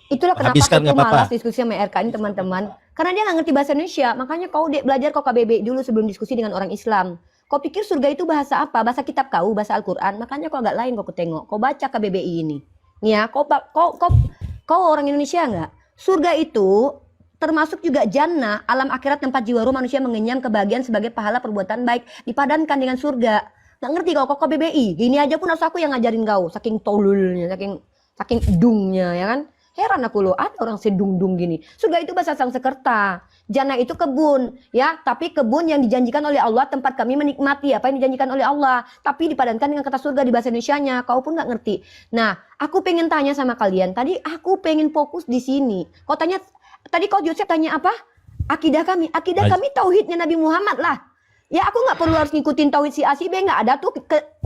Itulah kenapa Habiskan aku nggak apa-apa. malas diskusi sama RK ini teman-teman. Karena dia nggak ngerti bahasa Indonesia. Makanya kau belajar kau KBB dulu sebelum diskusi dengan orang Islam. Kau pikir surga itu bahasa apa? Bahasa kitab kau, bahasa Al-Quran. Makanya kau agak lain kau tengok. Kau baca KBBI ini. Nih ya, kau orang Indonesia nggak? Surga itu termasuk juga jannah, alam akhirat tempat jiwa ruh manusia mengenyam kebahagiaan sebagai pahala perbuatan baik. Dipadankan dengan surga. Nggak ngerti kau KBBI. Gini aja pun harus aku yang ngajarin kau. Saking tolulnya, saking dungnya ya kan. Heran aku loh, ada orang sedung-dung gini. Surga itu bahasa Sanskerta. Jannah itu kebun, ya. Tapi kebun yang dijanjikan oleh Allah, tempat kami menikmati apa yang dijanjikan oleh Allah. Tapi dipadankan dengan kata surga di bahasa Indonesianya. Kau pun nggak ngerti. Nah, aku pengen tanya sama kalian. Tadi aku pengen fokus di sini. Kau tanya, tadi kau Joseph tanya apa? Akidah kami. Akidah kami tauhidnya Nabi Muhammad lah. Ya aku nggak perlu harus ngikutin tauhid si A si B, nggak ada tuh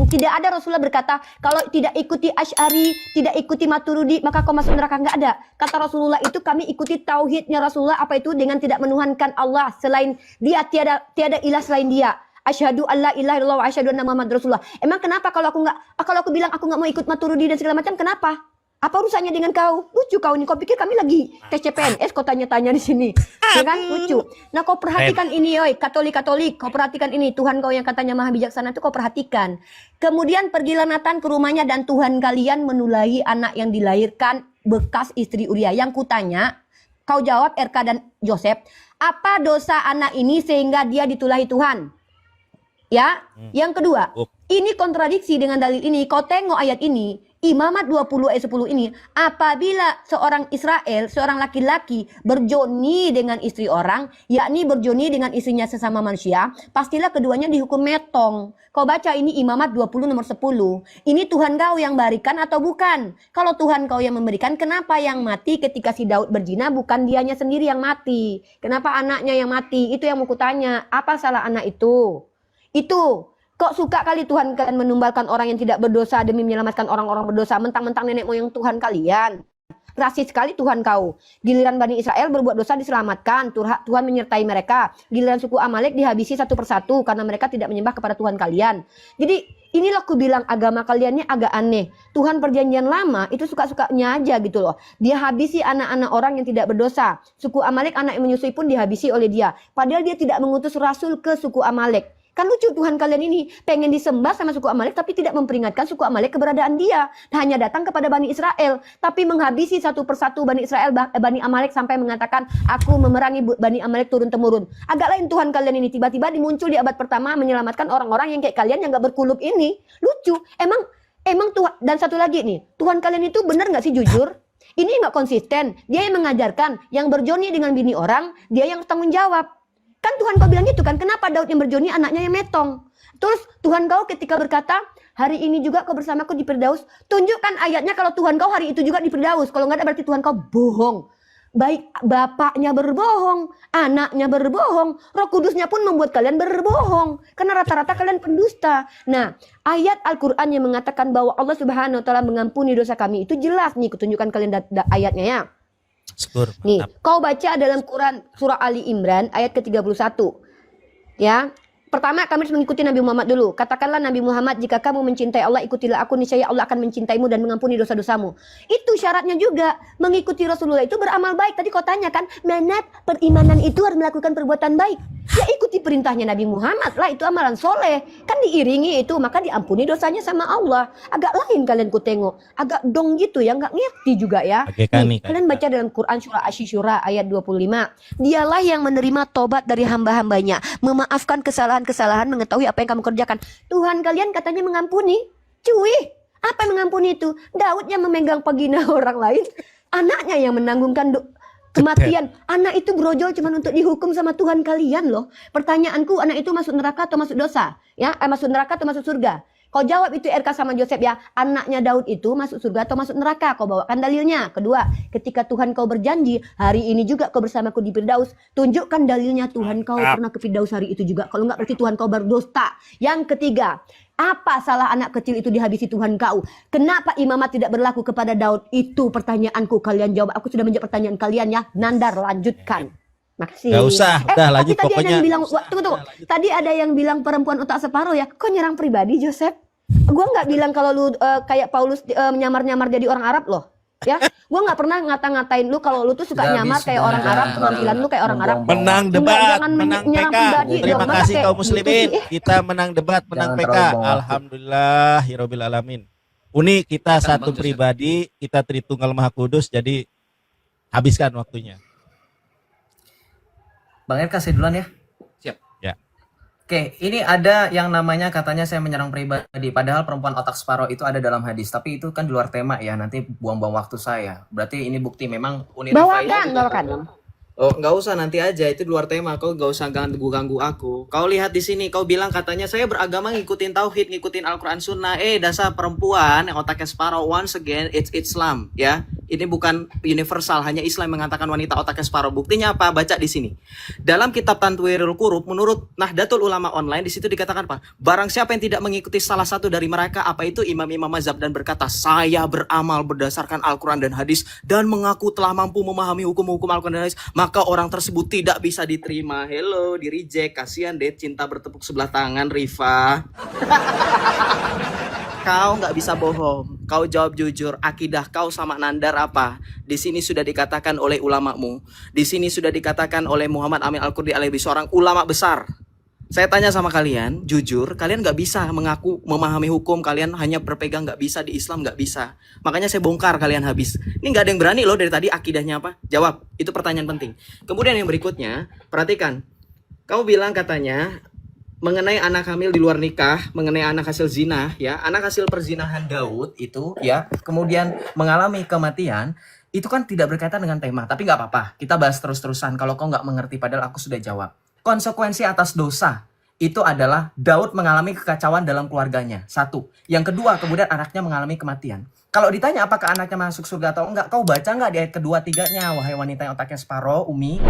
tidak ada Rasulullah berkata kalau tidak ikuti Asy'ari, tidak ikuti Maturidi maka kau masuk neraka, nggak ada. Kata Rasulullah itu kami ikuti tauhidnya Rasulullah, apa itu dengan tidak menuhankan Allah selain dia, tiada ilah selain dia. Asyhadu alla ilaha illallah wa asyhadu anna Muhammad Rasulullah. Emang kenapa kalau aku bilang aku nggak mau ikut Maturidi dan segala macam, kenapa? Apa urusannya dengan kau? Lucu kau nih. Kau pikir kami lagi tes CPNS? Kau tanya-tanya di sini, ya kan? Lucu. Nah, kau perhatikan ini, oi, Katolik. Kau perhatikan ini. Tuhan kau yang katanya maha bijaksana itu kau perhatikan. Kemudian pergilah Nathan ke rumahnya dan Tuhan kalian menulahi anak yang dilahirkan bekas istri Uria. Yang kutanya, kau jawab RK dan Joseph. Apa dosa anak ini sehingga dia ditulahi Tuhan? Ya. Yang kedua, ini kontradiksi dengan dalil ini. Kau tengok ayat ini. Imamat 20 ayat 10 ini, apabila seorang Israel, seorang laki-laki berjoni dengan istri orang, yakni berjoni dengan istrinya sesama manusia, pastilah keduanya dihukum metong. Kau baca ini Imamat 20 nomor 10. Ini Tuhan kau yang berikan atau bukan? Kalau Tuhan kau yang memberikan, kenapa yang mati ketika si Daud berzina bukan dianya sendiri yang mati? Kenapa anaknya yang mati? Itu yang mau kutanya. Apa salah anak itu? Itu. Kok suka kali Tuhan kalian menumbalkan orang yang tidak berdosa demi menyelamatkan orang-orang berdosa, mentang-mentang nenek moyang Tuhan kalian. Rasis sekali Tuhan kau. Giliran Bani Israel berbuat dosa diselamatkan, Tuhan menyertai mereka. Giliran suku Amalek dihabisi satu persatu karena mereka tidak menyembah kepada Tuhan kalian. Jadi inilah aku bilang agama kalian ini agak aneh. Tuhan perjanjian lama itu suka-sukanya aja gitu loh. Dia habisi anak-anak orang yang tidak berdosa. Suku Amalek anak yang menyusui pun dihabisi oleh dia. Padahal dia tidak mengutus rasul ke suku Amalek. Kan lucu Tuhan kalian ini pengen disembah sama suku Amalek tapi tidak memperingatkan suku Amalek keberadaan dia. Hanya datang kepada Bani Israel tapi menghabisi satu persatu Bani Israel, Bani Amalek sampai mengatakan aku memerangi Bani Amalek turun-temurun. Agak lain Tuhan kalian ini tiba-tiba dimuncul di abad pertama menyelamatkan orang-orang yang kayak kalian yang gak berkulub ini. Lucu. Emang Tuhan. Dan satu lagi nih, Tuhan kalian itu benar gak sih jujur? Ini gak konsisten. Dia yang mengajarkan, yang berjoni dengan bini orang, dia yang tanggung jawab. Kan Tuhan kau bilang gitu kan, kenapa Daud yang berjoni anaknya yang metong? Terus Tuhan kau ketika berkata, hari ini juga kau bersamaku di Firdaus, tunjukkan ayatnya kalau Tuhan kau hari itu juga di Firdaus. Kalau enggak ada berarti Tuhan kau bohong. Baik bapaknya berbohong, anaknya berbohong, Roh Kudusnya pun membuat kalian berbohong. Karena rata-rata kalian pendusta. Nah, ayat Al-Quran yang mengatakan bahwa Allah Subhanahu wa Ta'ala mengampuni dosa kami, itu jelas nih, kutunjukkan kalian ayatnya ya. Syukur, Nih, kau baca dalam Quran surah Ali Imran ayat ke-31. Ya. Pertama kami harus mengikuti Nabi Muhammad dulu. Katakanlah Nabi Muhammad, jika kamu mencintai Allah, ikutilah aku, niscaya Allah akan mencintaimu dan mengampuni dosa-dosamu. Itu syaratnya juga. Mengikuti Rasulullah itu beramal baik. Tadi kau tanya kan, mana perimanan itu harus melakukan perbuatan baik. Ya ikuti perintahnya Nabi Muhammad lah, itu amalan soleh. Kan diiringi itu, maka diampuni dosanya sama Allah. Agak lain kalian ku tengok, agak dong gitu ya, nggak ngerti juga ya. Nih, kalian baca dalam Quran surah Asy-Syura ayat 25. Dialah yang menerima tobat dari hamba-hambanya, memaafkan kesalahan-kesalahan, mengetahui apa yang kamu kerjakan. Tuhan kalian katanya mengampuni. Cuy, apa yang mengampuni itu? Daud yang memegang vagina orang lain, anaknya yang menanggungkan kematian. Anak itu brojol cuma untuk dihukum sama Tuhan kalian loh. Pertanyaanku, anak itu masuk neraka atau masuk dosa? Ya, masuk neraka atau masuk surga? Kau jawab itu RK sama Joseph ya. Anaknya Daud itu masuk surga atau masuk neraka? Kau bawakan dalilnya. Kedua, ketika Tuhan kau berjanji, hari ini juga kau bersamaku di Firdaus, tunjukkan dalilnya Tuhan kau pernah ke Firdaus hari itu juga. Kalau enggak berarti Tuhan kau berdusta. Yang ketiga, apa salah anak kecil itu dihabisi Tuhan kau? Kenapa imamat tidak berlaku kepada Daud? Itu pertanyaanku, kalian jawab. Aku sudah menjawab pertanyaan kalian ya. Nandar, lanjutkan. Makasih. Gak usah, udah lanjut Tadi pokoknya. ada yang bilang, tunggu. Tadi ada yang bilang perempuan otak separuh ya. Kok nyerang pribadi, Joseph? Gua nggak bilang kalau lu kayak Paulus nyamar-nyamar jadi orang Arab loh. Ya, gua nggak pernah ngata-ngatain lu kalau lu tuh suka nyamar kayak orang Arab, penampilan lu kayak orang Arab. Menang Enggak, debat, jangan menang menyerang PK. pribadi dong. Terima Masa kasih kayak kaum muslimin. gitu sih? Kita menang debat, menang Jangan PK. terlalu bawa waktu. Alhamdulillah, hirobbil alamin. Uni kita Silakan, satu Bang Joseph. pribadi, kita Tritunggal Maha Kudus, jadi habiskan waktunya. Bang RK saya duluan ya. Siap. Ya. Oke, ini ada yang namanya katanya saya menyerang pribadi. Padahal perempuan otak separuh itu ada dalam hadis. Tapi itu kan di luar tema ya. Nanti buang-buang waktu saya. Berarti ini bukti memang Unireva Bawakan. Oh, nggak usah, nanti aja, itu di luar tema. Kau nggak usah ganggu aku. Kau lihat di sini, kau bilang katanya saya beragama ngikutin tauhid, ngikutin Al-Quran Sunnah. Dasar perempuan yang otaknya separuh. Once again, it's Islam ya. Ini bukan universal, hanya Islam yang mengatakan wanita otaknya separuh. Buktinya apa? Baca di sini. Dalam kitab Tanwirul Qurub, menurut Nahdlatul Ulama Online, di situ dikatakan apa? Barang siapa yang tidak mengikuti salah satu dari mereka, apa itu imam-imam mazhab dan berkata, saya beramal berdasarkan Al-Quran dan hadis dan mengaku telah mampu memahami hukum-hukum Al-Quran dan hadis, maka orang tersebut tidak bisa diterima. Hello, di reject. Kasihan deh, cinta bertepuk sebelah tangan, Rifa. Kau nggak bisa bohong. Kau jawab jujur. Akidah kau sama Nandar apa? Di sini sudah dikatakan oleh ulamamu. Di sini sudah dikatakan oleh Muhammad Amin Al-Qurdi alaihi, seorang ulama besar. Saya tanya sama kalian, jujur, kalian nggak bisa mengaku memahami hukum, kalian hanya berpegang nggak bisa, di Islam nggak bisa. Makanya saya bongkar kalian habis. Ini nggak ada yang berani loh dari tadi, akidahnya apa? Jawab, itu pertanyaan penting. Kemudian yang berikutnya, perhatikan. Kau bilang katanya, mengenai anak hamil di luar nikah, mengenai anak hasil zina, ya, anak hasil perzinahan Daud itu, ya, kemudian mengalami kematian, itu kan tidak berkaitan dengan tema, tapi nggak apa-apa, kita bahas terus-terusan. Kalau kau nggak mengerti, padahal aku sudah jawab. Konsekuensi atas dosa itu adalah Daud mengalami kekacauan dalam keluarganya. Satu. Yang kedua, kemudian anaknya mengalami kematian. Kalau ditanya apakah anaknya masuk surga atau enggak, kau baca nggak di ayat kedua tiganya, wahai wanita yang otaknya separuh, Umi?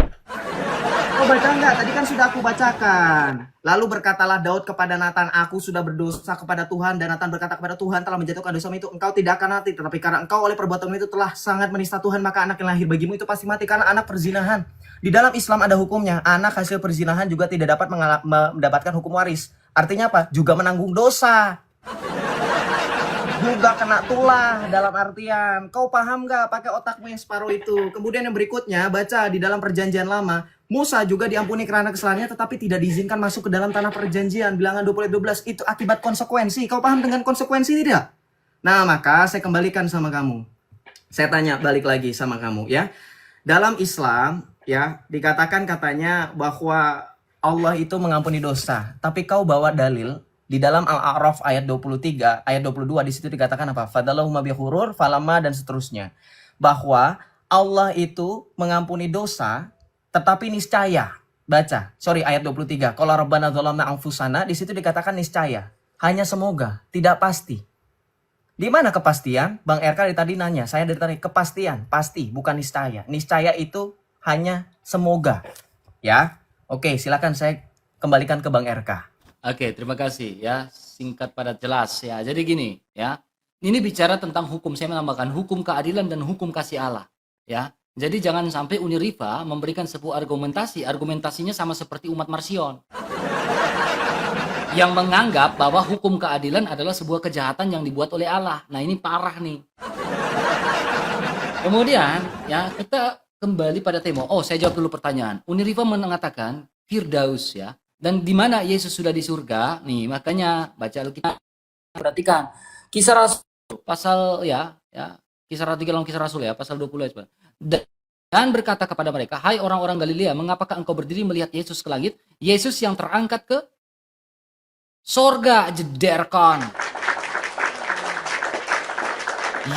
Kau baca enggak? Tadi kan sudah aku bacakan. Lalu berkatalah Daud kepada Nathan, aku sudah berdosa kepada Tuhan, dan Nathan berkata kepada Tuhan telah menjatuhkan dosamu itu, engkau tidak akan mati, tetapi karena engkau oleh perbuatanmu itu telah sangat menista Tuhan, maka anak yang lahir bagimu itu pasti mati karena anak perzinahan. Di dalam Islam ada hukumnya, anak hasil perzinahan juga tidak dapat mendapatkan hukum waris. Artinya apa? Juga menanggung dosa. Juga kena tulah, dalam artian kau paham gak pakai otakmu yang separuh itu. Kemudian yang berikutnya, baca di dalam perjanjian lama, Musa juga diampuni karena kesalahannya tetapi tidak diizinkan masuk ke dalam tanah perjanjian. Bilangan 20:12 itu akibat konsekuensi. Kau paham dengan konsekuensi tidak? Nah, maka saya kembalikan sama kamu. Saya tanya balik lagi sama kamu ya. Dalam Islam ya dikatakan katanya bahwa Allah itu mengampuni dosa. Tapi kau bawa dalil di dalam Al-A'raf ayat 23, ayat 22 di situ dikatakan apa? Fadalahuma bihurur falama dan seterusnya. Bahwa Allah itu mengampuni dosa tetapi niscaya. Baca, ayat 23. Qala rabbana dzalamna anfusana, di situ dikatakan niscaya. Hanya semoga, tidak pasti. Di mana kepastian? Bang RK tadi nanya, saya dari tadi kepastian, pasti, bukan niscaya. Niscaya itu hanya semoga. Ya. Oke, silakan saya kembalikan ke Bang RK. Oke, terima kasih ya. Singkat padat jelas ya. Jadi gini ya. Ini bicara tentang hukum, saya menambahkan hukum keadilan dan hukum kasih Allah ya. Jadi jangan sampai Uniriva memberikan sebuah argumentasinya sama seperti umat Marsion. Yang menganggap bahwa hukum keadilan adalah sebuah kejahatan yang dibuat oleh Allah. Nah, ini parah nih. Kemudian ya, kita kembali pada tema. Oh, saya jawab dulu pertanyaan. Uniriva mengatakan Firdaus ya. Dan di mana Yesus sudah di surga, nih makanya baca Alkitab, perhatikan Kisah Rasul pasal Kisah dalam Kisah Rasul ya pasal 20 ya. Dan berkata kepada mereka, hai orang-orang Galilea, mengapakah engkau berdiri melihat Yesus ke langit? Yesus yang terangkat ke sorga, jederkan.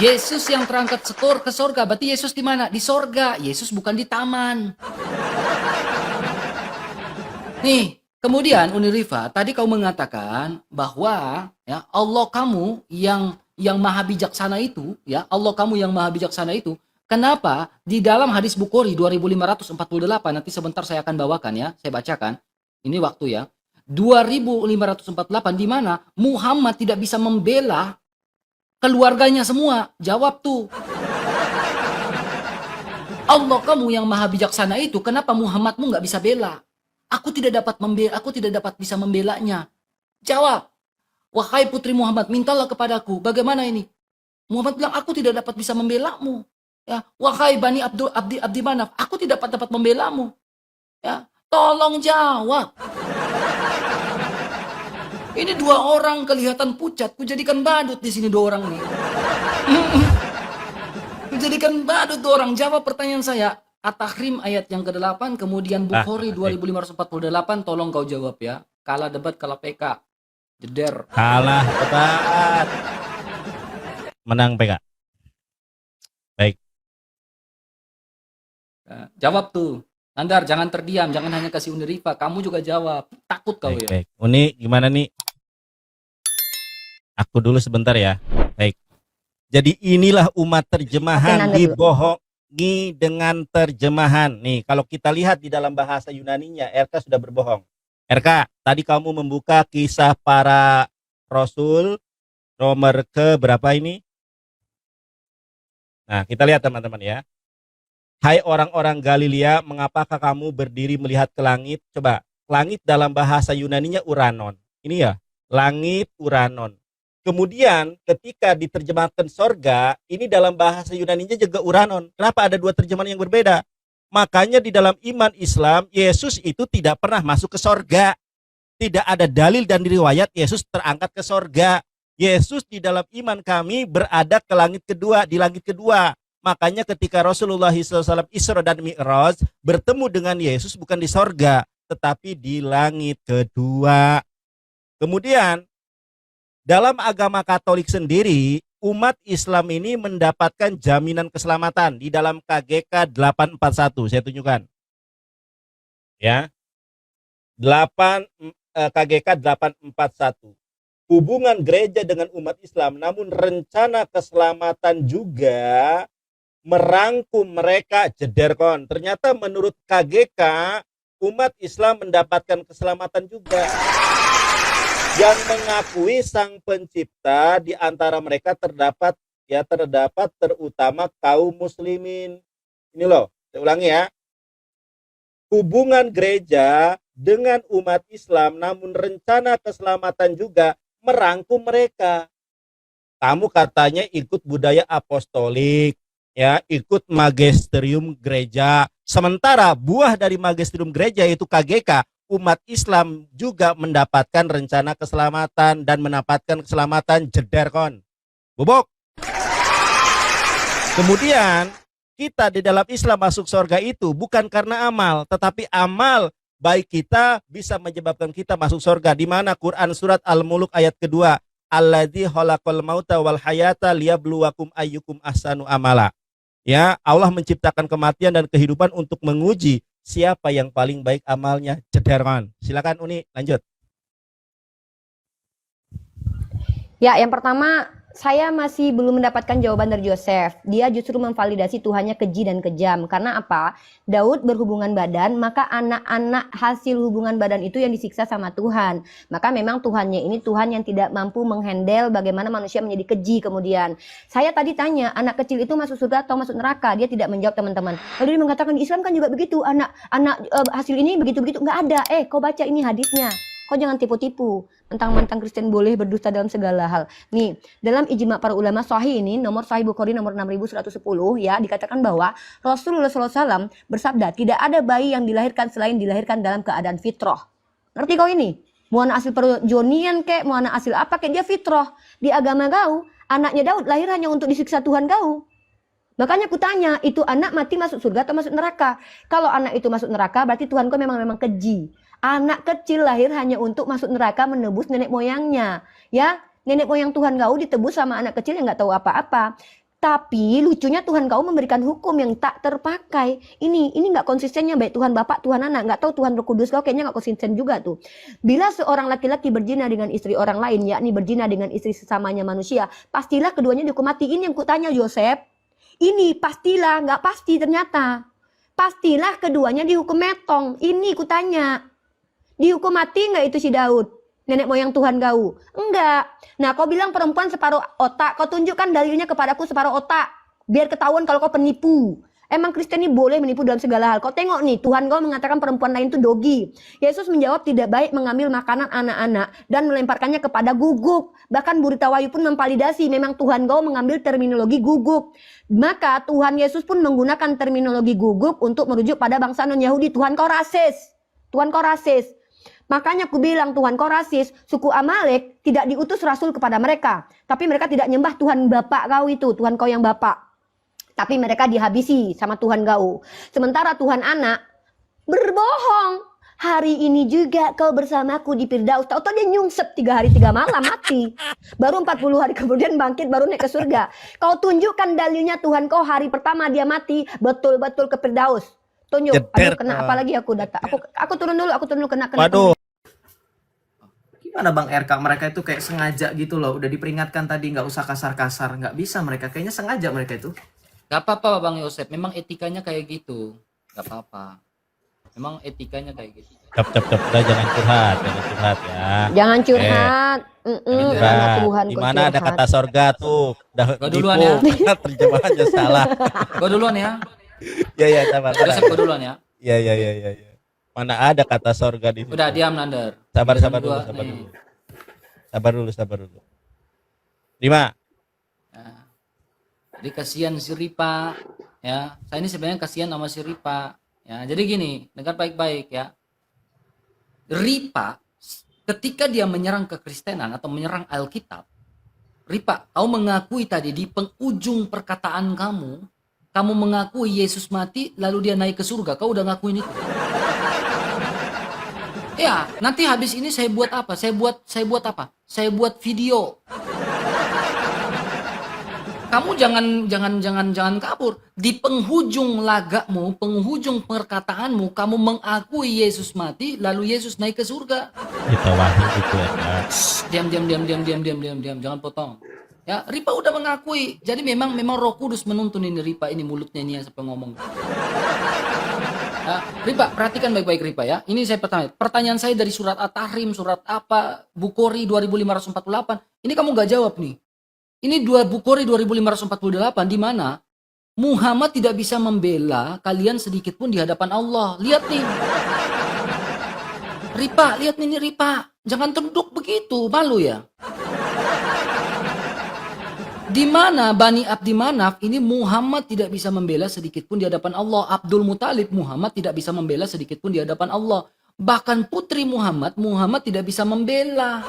Yesus yang terangkat ke sorga, berarti Yesus di mana? Di sorga. Yesus bukan di taman. Nih, kemudian Unirifa, tadi kau mengatakan bahwa ya Allah kamu yang maha bijaksana itu, ya Allah kamu yang maha bijaksana itu. Kenapa di dalam hadis Bukhari 2548, nanti sebentar saya akan bawakan ya, saya bacakan. Ini waktu ya. 2548 di mana Muhammad tidak bisa membela keluarganya semua. Jawab tuh. Allah kamu yang maha bijaksana itu, kenapa Muhammadmu nggak bisa bela? Aku tidak dapat bisa membelanya. Jawab. Wahai putri Muhammad, mintalah kepadaku. Bagaimana ini? Muhammad bilang, aku tidak dapat bisa membelamu. Ya, wahai Bani Abdi Manaf, aku tidak dapat membelamu. Ya, tolong jawab. Ini dua orang kelihatan pucat, kujadikan badut di sini dua orang nih. Kujadikan badut dua orang. Jawab pertanyaan saya. At-Tahrim ayat yang ke-8, kemudian Bukhari 2548, tolong kau jawab ya. Kalah debat, kalah PK. Jeder. Kalah debat. Menang PK. Baik. Nah, jawab tuh. Nandar, jangan terdiam, jangan hanya kasih Unirifa, kamu juga jawab. Takut kau Baik, ya. baik. Uni gimana nih? Aku dulu sebentar ya. Baik. Jadi inilah umat terjemahan dibohongi dengan terjemahan. Nih, kalau kita lihat di dalam bahasa Yunaninya, RK sudah berbohong. RK, tadi kamu membuka Kisah Para Rasul nomor ke berapa ini? Nah, kita lihat teman-teman ya. Hai orang-orang Galilea, mengapakah kamu berdiri melihat ke langit? Coba, langit dalam bahasa Yunaninya uranon. Ini ya, langit uranon. Kemudian ketika diterjemahkan sorga, ini dalam bahasa Yunaninya juga uranon. Kenapa ada dua terjemahan yang berbeda? Makanya di dalam iman Islam, Yesus itu tidak pernah masuk ke sorga. Tidak ada dalil dan riwayat Yesus terangkat ke sorga. Yesus di dalam iman kami berada ke langit kedua, di langit kedua. Makanya ketika Rasulullah SAW Isra dan Mi'raj bertemu dengan Yesus bukan di sorga, tetapi di langit kedua. Kemudian dalam agama Katolik sendiri, umat Islam ini mendapatkan jaminan keselamatan di dalam KGK 841. Saya tunjukkan. Ya. KGK 841. Hubungan gereja dengan umat Islam, namun rencana keselamatan juga merangkum mereka, jederkon. Ternyata menurut KGK, umat Islam mendapatkan keselamatan juga. Yang mengakui sang pencipta, di antara mereka terdapat terutama kaum muslimin. Ini loh, saya ulangi ya. Hubungan gereja dengan umat Islam, namun rencana keselamatan juga merangkum mereka. Kamu katanya ikut budaya apostolik, ya, ikut magisterium gereja. Sementara buah dari magisterium gereja yaitu KGK, umat Islam juga mendapatkan rencana keselamatan dan mendapatkan keselamatan, jederkon. Bubuk. Kemudian kita di dalam Islam masuk surga itu bukan karena amal, tetapi amal baik kita bisa menyebabkan kita masuk surga. Di mana Quran surat Al-Muluk ayat kedua, alladzi khalaqal mauta wal hayata liyabluwakum ayyukum ahsanu amala. Ya, Allah menciptakan kematian dan kehidupan untuk menguji siapa yang paling baik amalnya, jederkan. Silakan Uni, lanjut. Ya, yang pertama, saya masih belum mendapatkan jawaban dari Joseph. Dia justru memvalidasi Tuhannya keji dan kejam. Karena apa? Daud berhubungan badan, maka anak-anak hasil hubungan badan itu yang disiksa sama Tuhan. Maka memang Tuhannya ini Tuhan yang tidak mampu menghandle bagaimana manusia menjadi keji kemudian. Saya tadi tanya, anak kecil itu masuk surga atau masuk neraka? Dia tidak menjawab, teman-teman. Lalu dia mengatakan di Islam kan juga begitu, anak hasil ini begitu-begitu. Nggak ada. Kau baca ini hadisnya. Kau jangan tipu-tipu. Mentang-mentang Kristen boleh berdusta dalam segala hal. Nih, dalam ijma para ulama sahih ini, nomor Sahih Bukhari nomor 6110 ya, dikatakan bahwa Rasulullah SAW bersabda, tidak ada bayi yang dilahirkan selain dilahirkan dalam keadaan fitrah. Ngerti kau ini? Mau anak hasil perjonian kek, mau anak hasil apa kek, dia fitrah. Di agama kau, anaknya Daud lahir hanya untuk disiksa Tuhan kau. Makanya aku tanya, itu anak mati masuk surga atau masuk neraka? Kalau anak itu masuk neraka, berarti Tuhan kau memang keji. Anak kecil lahir hanya untuk masuk neraka menebus nenek moyangnya. Ya, nenek moyang Tuhan kau ditebus sama anak kecil yang nggak tahu apa-apa. Tapi lucunya Tuhan kau memberikan hukum yang tak terpakai. Ini nggak konsistennya baik Tuhan Bapak, Tuhan Anak. Nggak tahu Tuhan Roh Kudus kau kayaknya nggak konsisten juga tuh. Bila seorang laki-laki berzina dengan istri orang lain, yakni berzina dengan istri sesamanya manusia, pastilah keduanya dihukum mati. Ini yang kutanya Yosef. Ini pastilah, nggak pasti ternyata. Pastilah keduanya dihukum metong. Ini kutanya. Dihukum mati nggak itu si Daud? Nenek moyang Tuhan kau? Enggak. Nah, kau bilang perempuan separuh otak. Kau tunjukkan dalilnya kepadaku separuh otak. Biar ketahuan kalau kau penipu. Emang Kristen ini boleh menipu dalam segala hal. Kau tengok nih, Tuhan kau mengatakan perempuan lain itu dogi. Yesus menjawab tidak baik mengambil makanan anak-anak dan melemparkannya kepada guguk. Bahkan Burita Wayu pun memvalidasi memang Tuhan kau mengambil terminologi guguk. Maka Tuhan Yesus pun menggunakan terminologi guguk untuk merujuk pada bangsa non-Yahudi. Tuhan kau rasis. Tuhan kau rasis. Makanya aku bilang Tuhan kau rasis, suku Amalek tidak diutus rasul kepada mereka. Tapi mereka tidak nyembah Tuhan Bapak kau itu, Tuhan kau yang Bapak. Tapi mereka dihabisi sama Tuhan kau. Sementara Tuhan Anak berbohong. Hari ini juga kau bersamaku di Firdaus. Tahu-tahu dia nyungsep 3 hari 3 malam mati. Baru 40 hari kemudian bangkit baru naik ke surga. Kau tunjukkan dalilnya Tuhan kau hari pertama dia mati betul-betul ke Firdaus. Tunjuk. Aduh, kena apa lagi aku data. Aku turun dulu kena. Waduh. Gimana Bang RK, mereka itu kayak sengaja gitu loh, udah diperingatkan tadi nggak usah kasar-kasar, nggak bisa mereka, kayaknya sengaja mereka itu. Gak apa-apa Bang Yosef, memang etikanya kayak gitu. Gak apa-apa. Memang etikanya kayak gitu. Cap, udah jangan curhat ya. Jangan curhat. Anak Tuhan Di kok mana ada curhat. kata sorga tuh? Udah Gua duluan ya. Terjemahannya salah. Gue duluan ya. Ya, sabar. Yosef gue duluan ya. Ya. Mana ada kata sorga di situ? Udah diam Nander. Sabar Yang dulu, kedua sabar nih. dulu. Sabar dulu. 5. Nah, jadi kasihan si Ripa ya. Saya ini sebenarnya kasihan sama si Ripa ya. Jadi gini, dengar baik-baik ya. Ripa ketika dia menyerang kekristenan atau menyerang Alkitab, Ripa, kau mengakui tadi di penghujung perkataan kamu mengakui Yesus mati lalu dia naik ke surga. Kau udah ngakuin itu. Ya, nanti habis ini saya buat apa? Saya buat apa? Saya buat video. Kamu jangan kabur. Di penghujung lagamu, penghujung perkataanmu, kamu mengakui Yesus mati, lalu Yesus naik ke surga. Kita wahyu gitu ya. Diam. Jangan potong. Ya, Ripa udah mengakui. Jadi memang Roh Kudus menuntun ini Ripa ini mulutnya ini yang sampai ngomong. Ya, Ripa, perhatikan baik-baik Ripa ya. Ini saya pertanyaan saya dari surat At-Tahrim, surat apa, Bukhari 2548. Ini kamu gak jawab nih. Ini Bukhari 2548 di mana Muhammad tidak bisa membela kalian sedikit pun di hadapan Allah. Lihat nih. Ripa, lihat nih Ripa. Jangan tunduk begitu, malu ya. Di mana Bani Abdi Manaf ini Muhammad tidak bisa membela sedikit pun di hadapan Allah. Abdul Muthalib Muhammad tidak bisa membela sedikit pun di hadapan Allah. Bahkan putri Muhammad tidak bisa membela.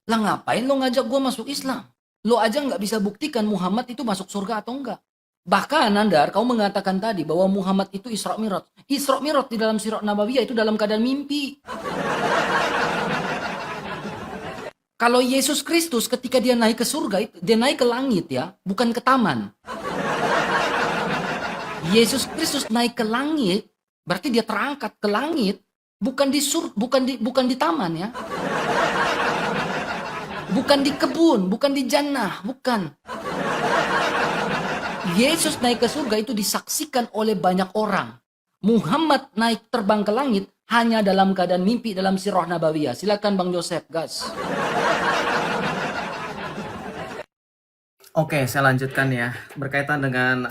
Lah ngapain lo ngajak gua masuk Islam? Lo aja nggak bisa buktikan Muhammad itu masuk surga atau enggak. Bahkan Nandar, kau mengatakan tadi bahwa Muhammad itu Isra Mi'raj. Isra Mi'raj di dalam Sirah Nabawiyah itu dalam keadaan mimpi. Kalau Yesus Kristus ketika dia naik ke surga, dia naik ke langit ya, bukan ke taman. Yesus Kristus naik ke langit, berarti dia terangkat ke langit, bukan di taman ya. Bukan di kebun, bukan di jannah, bukan. Yesus naik ke surga itu disaksikan oleh banyak orang. Muhammad naik terbang ke langit hanya dalam keadaan mimpi dalam Sirah Nabawiyah. Silakan Bang Yosef, gas. Oke, saya lanjutkan ya. Berkaitan dengan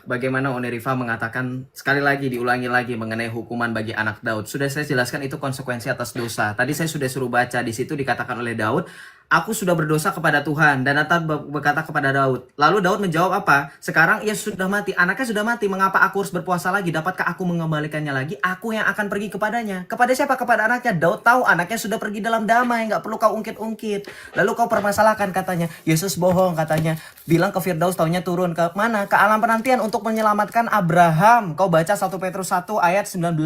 bagaimana Onirifa mengatakan sekali lagi, diulangi lagi mengenai hukuman bagi anak Daud. Sudah saya jelaskan itu konsekuensi atas dosa. Tadi saya sudah suruh baca, di situ dikatakan oleh Daud, aku sudah berdosa kepada Tuhan. Dan Nathan berkata kepada Daud. Lalu Daud menjawab apa? Sekarang ia sudah mati, anaknya sudah mati, mengapa aku harus berpuasa lagi? Dapatkah aku mengembalikannya lagi? Aku yang akan pergi kepadanya. Kepada siapa? Kepada anaknya. Daud tahu anaknya sudah pergi dalam damai, nggak perlu kau ungkit-ungkit. Lalu kau permasalahkan katanya, Yesus bohong katanya. Bilang ke Firdaus, taunya turun ke mana? Ke alam penantian untuk menyelamatkan Abraham. Kau baca 1 Petrus 1 ayat 19.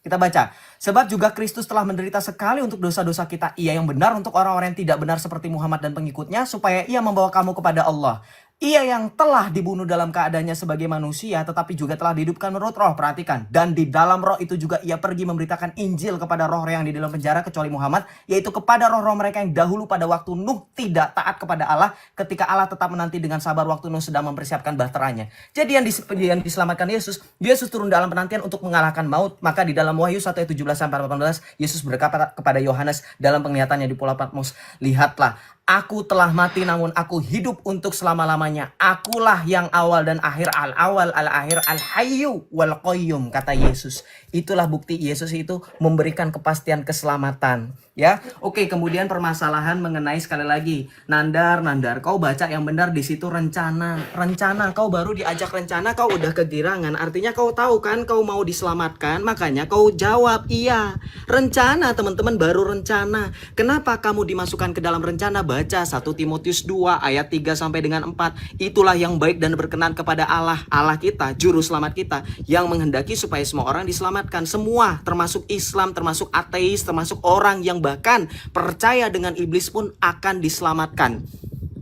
Kita baca. Sebab juga Kristus telah menderita sekali untuk dosa-dosa kita. Ia yang benar untuk orang-orang yang tidak benar seperti Muhammad dan pengikutnya, supaya ia membawa kamu kepada Allah. Ia yang telah dibunuh dalam keadaannya sebagai manusia, tetapi juga telah dihidupkan menurut roh. Perhatikan. Dan di dalam roh itu juga ia pergi memberitakan Injil kepada roh yang di dalam penjara, kecuali Muhammad, yaitu kepada roh-roh mereka yang dahulu pada waktu Nuh tidak taat kepada Allah, ketika Allah tetap menanti dengan sabar waktu Nuh sedang mempersiapkan bahteranya. Jadi yang diselamatkan Yesus turun dalam penantian untuk mengalahkan maut. Maka di dalam Wahyu 1 ayat 17-18, Yesus berkata kepada Yohanes dalam penglihatannya di Pulau Patmos, lihatlah, aku telah mati namun aku hidup untuk selama-lamanya. Akulah yang awal dan akhir, al-awal, al-akhir, al-hayyu wal-qayyum, kata Yesus. Itulah bukti Yesus itu memberikan kepastian keselamatan. Ya, oke. Kemudian permasalahan mengenai sekali lagi Nandar, kau baca yang benar di situ rencana. Kau baru diajak rencana, kau udah kegirangan. Artinya kau tahu kan kau mau diselamatkan, makanya kau jawab iya. Rencana, teman-teman, baru rencana. Kenapa kamu dimasukkan ke dalam rencana? Baca 1 Timotius 2 ayat 3 sampai dengan 4. Itulah yang baik dan berkenan kepada Allah kita, juru selamat kita, yang menghendaki supaya semua orang diselamatkan. Semua, termasuk Islam, termasuk ateis, termasuk orang yang bahkan percaya dengan iblis pun akan diselamatkan.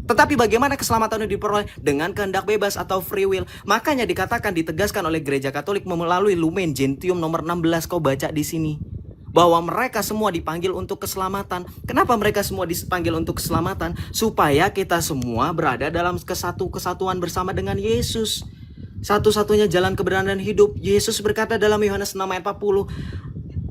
Tetapi bagaimana keselamatan itu diperoleh? Dengan kehendak bebas atau free will. Makanya dikatakan, ditegaskan oleh Gereja Katolik melalui Lumen Gentium nomor 16. Kau baca di sini bahwa mereka semua dipanggil untuk keselamatan. Kenapa mereka semua dipanggil untuk keselamatan? Supaya kita semua berada dalam kesatuan bersama dengan Yesus. Satu-satunya jalan kebenaran dan hidup. Yesus berkata dalam Yohanes 6 ayat 40,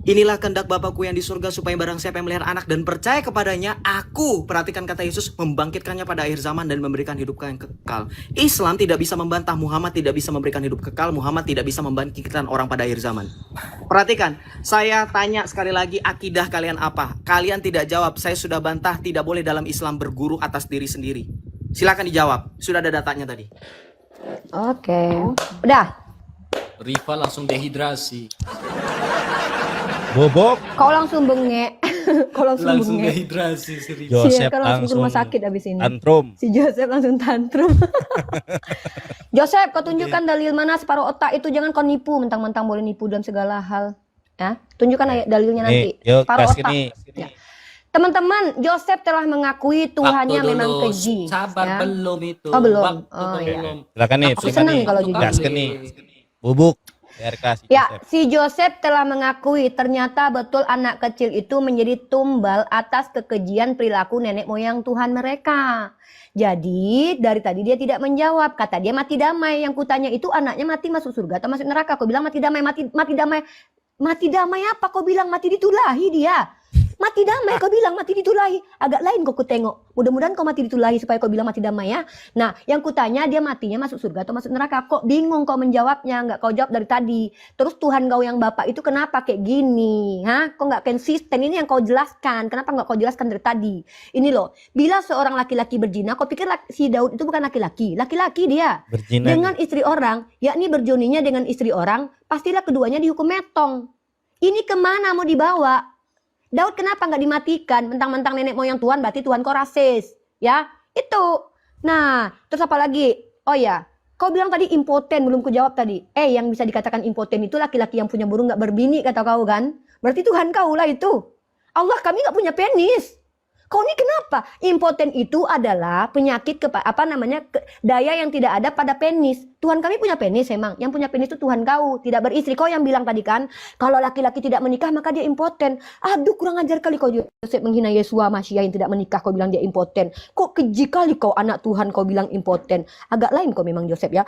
inilah kehendak Bapakku yang di surga, supaya barang siapa yang melihara anak dan percaya kepadanya, aku, perhatikan kata Yesus, membangkitkannya pada akhir zaman dan memberikan hidup yang kekal. Islam tidak bisa membantah, Muhammad tidak bisa memberikan hidup kekal, Muhammad tidak bisa membangkitkan orang pada akhir zaman. Perhatikan, saya tanya sekali lagi, akidah kalian apa? Kalian tidak jawab. Saya sudah bantah, tidak boleh dalam Islam berguru atas diri sendiri. Silakan dijawab, sudah ada datanya tadi. Oke. Udah. Rifa langsung dehidrasi. Bobok. Kau langsung bengek. Kau langsung bengek. dehidrasi si Rifa. Joseph Kau langsung ke rumah sakit abis ini. tantrum. Si Joseph langsung tantrum. Joseph, kau tunjukkan dalil mana separuh otak itu, jangan kau nipu, mentang-mentang boleh nipu dalam segala hal. Ya, tunjukkan ayat dalilnya nanti. Nih, yuk Separuh kasih otak. nih. Ya. Teman-teman, Joseph telah mengakui Tuhannya Waktu memang dulu, keji. sabar, ya. belum itu. Oh, belum. Waktu Oh, iya. belum. Silakan nih, Aku silakan senang nih. kalau jujur. Gaskan nih. Bubuk. RK si Ya, Joseph. si Joseph telah mengakui ternyata betul anak kecil itu menjadi tumbal atas kekejian perilaku nenek moyang Tuhan mereka. Jadi dari tadi dia tidak menjawab. Kata dia mati damai. Yang kutanya itu anaknya mati masuk surga atau masuk neraka. Kau bilang mati damai, mati damai. Mati damai apa? Kau bilang mati ditulahi dia. Mati damai, kau bilang mati ditulahi. Agak lain kau tengok. Mudah-mudahan kau mati ditulahi supaya kau bilang mati damai ya. Nah, yang kutanya dia matinya masuk surga atau masuk neraka. Kok bingung kau menjawabnya? Nggak kau jawab dari tadi. Terus Tuhan kau yang Bapak itu kenapa kayak gini? Hah? Kok nggak konsisten? Ini yang kau jelaskan. Kenapa nggak kau jelaskan dari tadi? Ini loh, bila seorang laki-laki berzina, kau pikir si Daud itu bukan laki-laki. Laki-laki dia. Berzina. Dengan istri orang, yakni berjoninya dengan istri orang, pastilah keduanya dihukum metong. Ini kemana mau dibawa? Daud kenapa nggak dimatikan? Mentang-mentang nenek moyang Tuhan, berarti Tuhan kau rasis. Ya, itu. Nah, terus apa lagi? Oh ya, kau bilang tadi impoten, belum kujawab tadi. Yang bisa dikatakan impoten itu laki-laki yang punya burung nggak berbini, kata kau kan? Berarti Tuhan kau lah itu. Allah, kami nggak punya penis. Kau ini kenapa? Impoten itu adalah penyakit daya yang tidak ada pada penis. Tuhan kami punya penis emang. Yang punya penis itu Tuhan kau, tidak beristri. Kau yang bilang tadi kan, kalau laki-laki tidak menikah maka dia impoten. Aduh, kurang ajar kali kau Joseph menghina Yesua Masya yang tidak menikah. Kau bilang dia impoten. Kok keji kali kau anak Tuhan kau bilang impoten. Agak lain kau memang Joseph ya.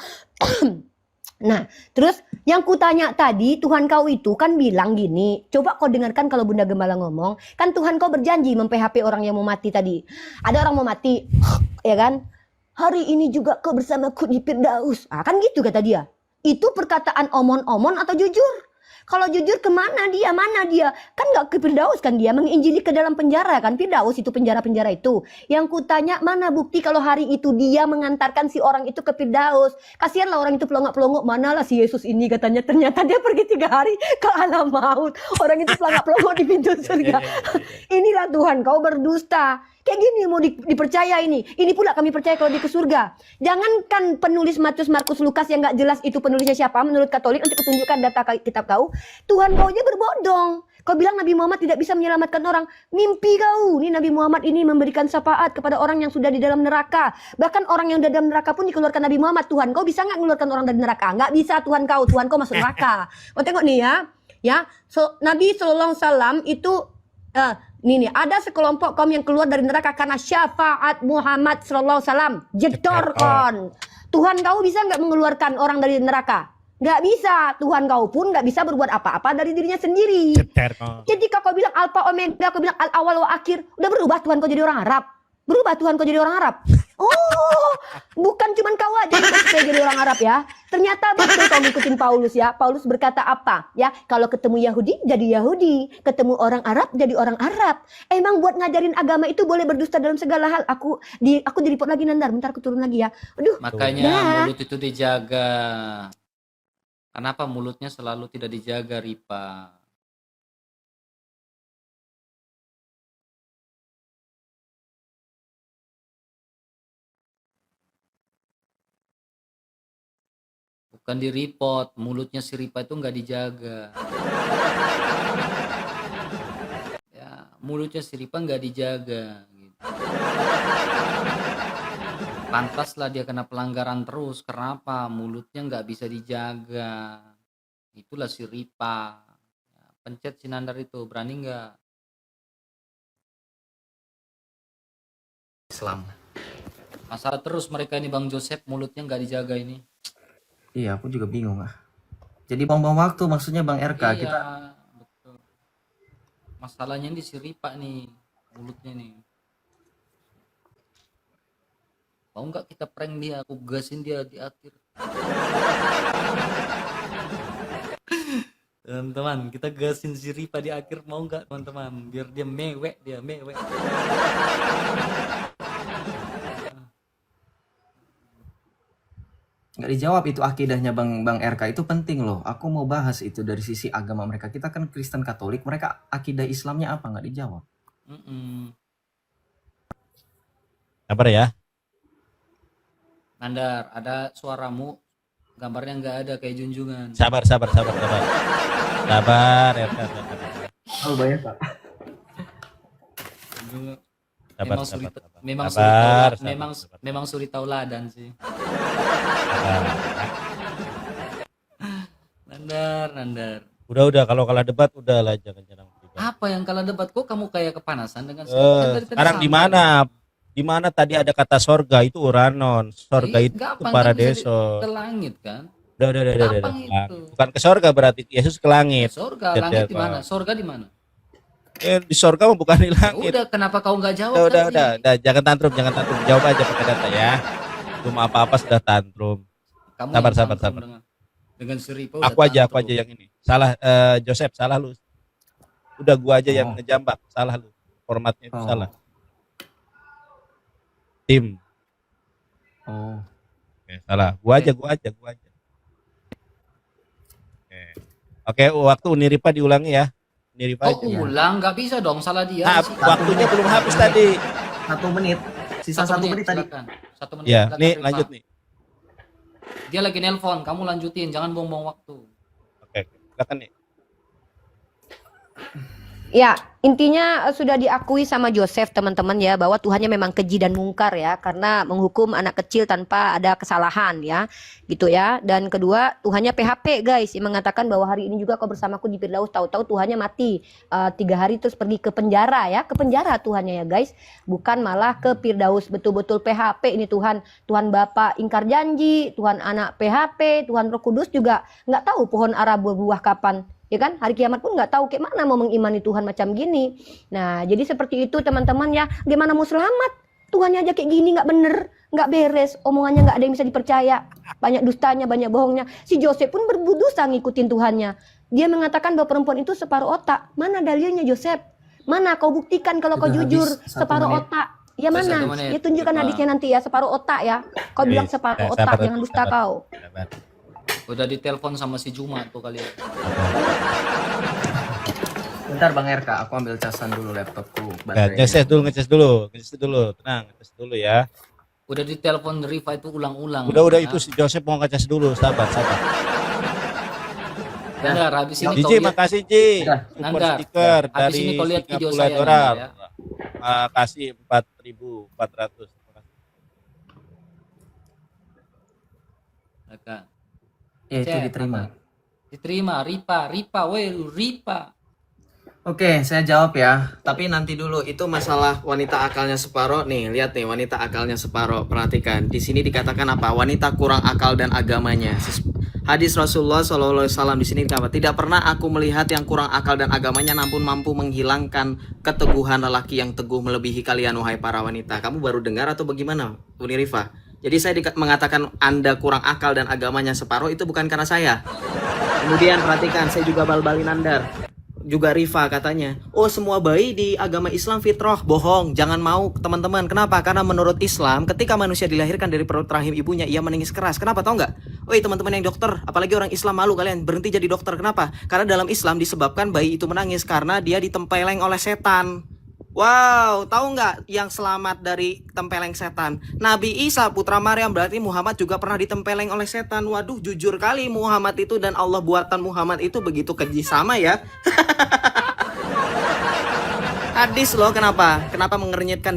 Nah, terus yang kutanya tadi, Tuhan kau itu kan bilang gini, coba kau dengarkan kalau Bunda Gembala ngomong, kan Tuhan kau berjanji mem-PHP orang yang mau mati tadi. Ada orang mau mati, ya kan? hari ini juga kau bersamaku di Firdaus. Ah, kan gitu kata dia. Itu perkataan omon-omon atau jujur? Kalau jujur kemana dia? Mana dia? Kan nggak ke Firdaus kan dia menginjili ke dalam penjara kan? Firdaus itu penjara-penjara itu. Yang kutanya mana bukti kalau hari itu dia mengantarkan si orang itu ke Firdaus? Kasihanlah orang itu pelongok-pelongok, manalah si Yesus ini katanya. Ternyata dia pergi 3 hari ke alam maut. Orang itu pelongok-pelongok di pintu surga. Inilah Tuhan, kau berdusta. Kayak gini mau dipercaya ini. Ini pula kami percaya kalau dia ke surga. Jangankan penulis Matius, Markus, Lukas yang nggak jelas itu penulisnya siapa menurut Katolik, untuk kutunjukkan data kitab kau. Tuhan kau aja berbodong. Kau bilang Nabi Muhammad tidak bisa menyelamatkan orang. Mimpi kau. Ini Nabi Muhammad ini memberikan syafaat kepada orang yang sudah di dalam neraka. Bahkan orang yang di dalam neraka pun dikeluarkan Nabi Muhammad. Tuhan kau bisa nggak mengeluarkan orang dari neraka? Nggak bisa Tuhan kau. Tuhan kau masuk neraka. Kau tengok nih ya. Nabi SAW itu nih ada sekelompok kaum yang keluar dari neraka karena syafaat Muhammad SAW. Jedorkon. Tuhan kau bisa nggak mengeluarkan orang dari neraka? Nggak bisa. Tuhan kau pun nggak bisa berbuat apa-apa dari dirinya sendiri. Jadi kau bilang Alpha Omega, kau bilang Al Awal wa Akhir, udah berubah Tuhan kau jadi orang Arab. Berubah Tuhan kau jadi orang Arab. Oh, bukan cuman kau aja yang supaya jadi orang Arab ya. Ternyata betul kau ngikutin Paulus ya. Paulus berkata apa? Ya, kalau ketemu Yahudi jadi Yahudi, ketemu orang Arab jadi orang Arab. Emang buat ngajarin agama itu boleh berdusta dalam segala hal. Aku di report lagi Nandar, bentar aku turun lagi ya. Aduh. Makanya mulut itu dijaga. Kenapa mulutnya selalu tidak dijaga, Ripa? Bukan di report, mulutnya si Ripa itu nggak dijaga. Ya, mulutnya si Ripa nggak dijaga. Gitu. Pantaslah dia kena pelanggaran terus. Kenapa? Mulutnya nggak bisa dijaga. Itulah si Ripa. Ya, pencet si Nandar itu, berani nggak? Islam. Masalah terus mereka ini Bang Joseph, mulutnya nggak dijaga ini. Iya, aku juga bingung ah. Jadi buang-buang waktu maksudnya Bang RK. Iya, Kita betul. Masalahnya di si Ripa nih, mulutnya nih. Mau nggak kita prank dia, aku gasin dia di akhir. Teman-teman, kita gasin si Ripa di akhir, mau nggak teman-teman? Biar dia mewek, nggak dijawab itu akidahnya Bang RK, itu penting loh. Aku mau bahas itu dari sisi agama mereka. Kita kan Kristen Katolik, mereka akidah Islamnya apa? Nggak dijawab. Sabar ya. Nandar, ada suaramu, gambarnya nggak ada kayak junjungan. Sabar. Sabar ya. Oh banyak Pak. Memang suri tauladan sih. Nandar. Udah kalau kalah debat udahlah jangan pribadi. Apa yang kalah debat? Kok kamu kayak kepanasan dengan sekarang di mana tadi ada kata sorga itu Uranon, sorga itu Paradiso. Ke langit kan? Udah. Gampang itu. Bukan ke sorga berarti Yesus ke langit. Sorga, langit di mana? Sorga di mana? Di sorga mah bukan di langit. Udah, kenapa kau nggak jawab? Udah, jangan tantrum. Jawab aja pakai data ya. Belum apa-apa sudah tantrum. Kamu Sabar. Dengan Suripa aku aja yang ini. Salah, Joseph, salah lu. Udah gua aja yang ngejambak, salah lu. Formatnya itu salah. Tim. Oke, salah. Gua aja. Oke, waktu Uniripa diulangi ya. Uniripa aja. Ulang, nggak bisa dong, salah dia. Waktunya belum habis tadi. 1 menit. Sisa 1 menit tadi. 1 menit. Ya, nih lanjut nih. Dia lagi nelpon, kamu lanjutin, jangan buang-buang waktu. Oke, silakan nih. Ya, intinya sudah diakui sama Joseph teman-teman ya, bahwa Tuhannya memang keji dan mungkar ya, karena menghukum anak kecil tanpa ada kesalahan ya, gitu ya. Dan kedua, Tuhannya PHP guys, yang mengatakan bahwa hari ini juga kau bersamaku di Firdaus, tahu-tahu Tuhannya mati 3 hari terus pergi ke penjara ya, ke penjara Tuhannya ya guys, bukan malah ke Firdaus. Betul-betul PHP ini Tuhan Bapa ingkar janji, Tuhan Anak PHP, Tuhan Roh Kudus juga nggak tahu pohon ara berbuah kapan. Ya kan, hari kiamat pun nggak tahu kayak mana mau mengimani Tuhan macam gini. Nah, jadi seperti itu teman-teman ya. Gimana mau selamat? Tuhannya aja kayak gini, nggak bener, nggak beres, omongannya nggak ada yang bisa dipercaya, banyak dustanya, banyak bohongnya. Si Joseph pun berdosa ngikutin Tuhannya. Dia mengatakan bahwa perempuan itu separuh otak. Mana dalilnya Joseph? Mana kau buktikan kalau kau Sudah jujur habis 1 separuh menit. otak? Ya Sudah 1 mana? menit. Ya tunjukkan Pak. hadisnya nanti ya, separuh otak ya. Kau bilang separuh otak, jangan dusta kau. Udah ditelepon sama si Juma tuh kalian. Bentar Bang RK, aku ambil casan dulu laptopku. Ya, ngecas dulu, tenang, ngecas dulu ya. Udah ditelepon Riva itu ulang-ulang. Udah Ya. itu si Joseph mau ngecas dulu, sabar. Nandar, habis ini kau Cici, lihat. makasih Ci. Udah. Support Nandar, stiker habis dari ini kau lihat video Singapura saya, Doral. Nandar, ya. Kasih 4.400. Maka, Ya itu diterima. diterima, Ripa, weh lu Ripa. Oke, saya jawab ya. Tapi nanti dulu, itu masalah wanita akalnya separoh. Nih, lihat nih, wanita akalnya separoh. Perhatikan, di sini dikatakan apa? Wanita kurang akal dan agamanya. Hadis Rasulullah SAW di sini dikatakan, tidak pernah aku melihat yang kurang akal dan agamanya, namun mampu menghilangkan keteguhan lelaki yang teguh melebihi kalian, wahai para wanita. Kamu baru dengar atau bagaimana, Uni Rifa? Jadi saya mengatakan Anda kurang akal dan agamanya separoh, itu bukan karena saya. Kemudian perhatikan, saya juga bal-balin Nandar. Juga Rifa katanya, oh semua bayi di agama Islam fitrah. Bohong, jangan mau teman-teman. Kenapa? Karena menurut Islam ketika manusia dilahirkan dari perut rahim ibunya, ia menangis keras. Kenapa, tahu nggak? Oi teman-teman yang dokter, apalagi orang Islam, malu kalian berhenti jadi dokter. Kenapa? Karena dalam Islam disebabkan bayi itu menangis karena dia ditempeleng oleh setan. Wow, tahu nggak yang selamat dari tempeleng setan? Nabi Isa putra Maryam, berarti Muhammad juga pernah ditempeleng oleh setan. Waduh, jujur kali Muhammad itu dan Allah buatan Muhammad itu begitu keji sama ya. Hadis loh, kenapa? Kenapa mengernyitkan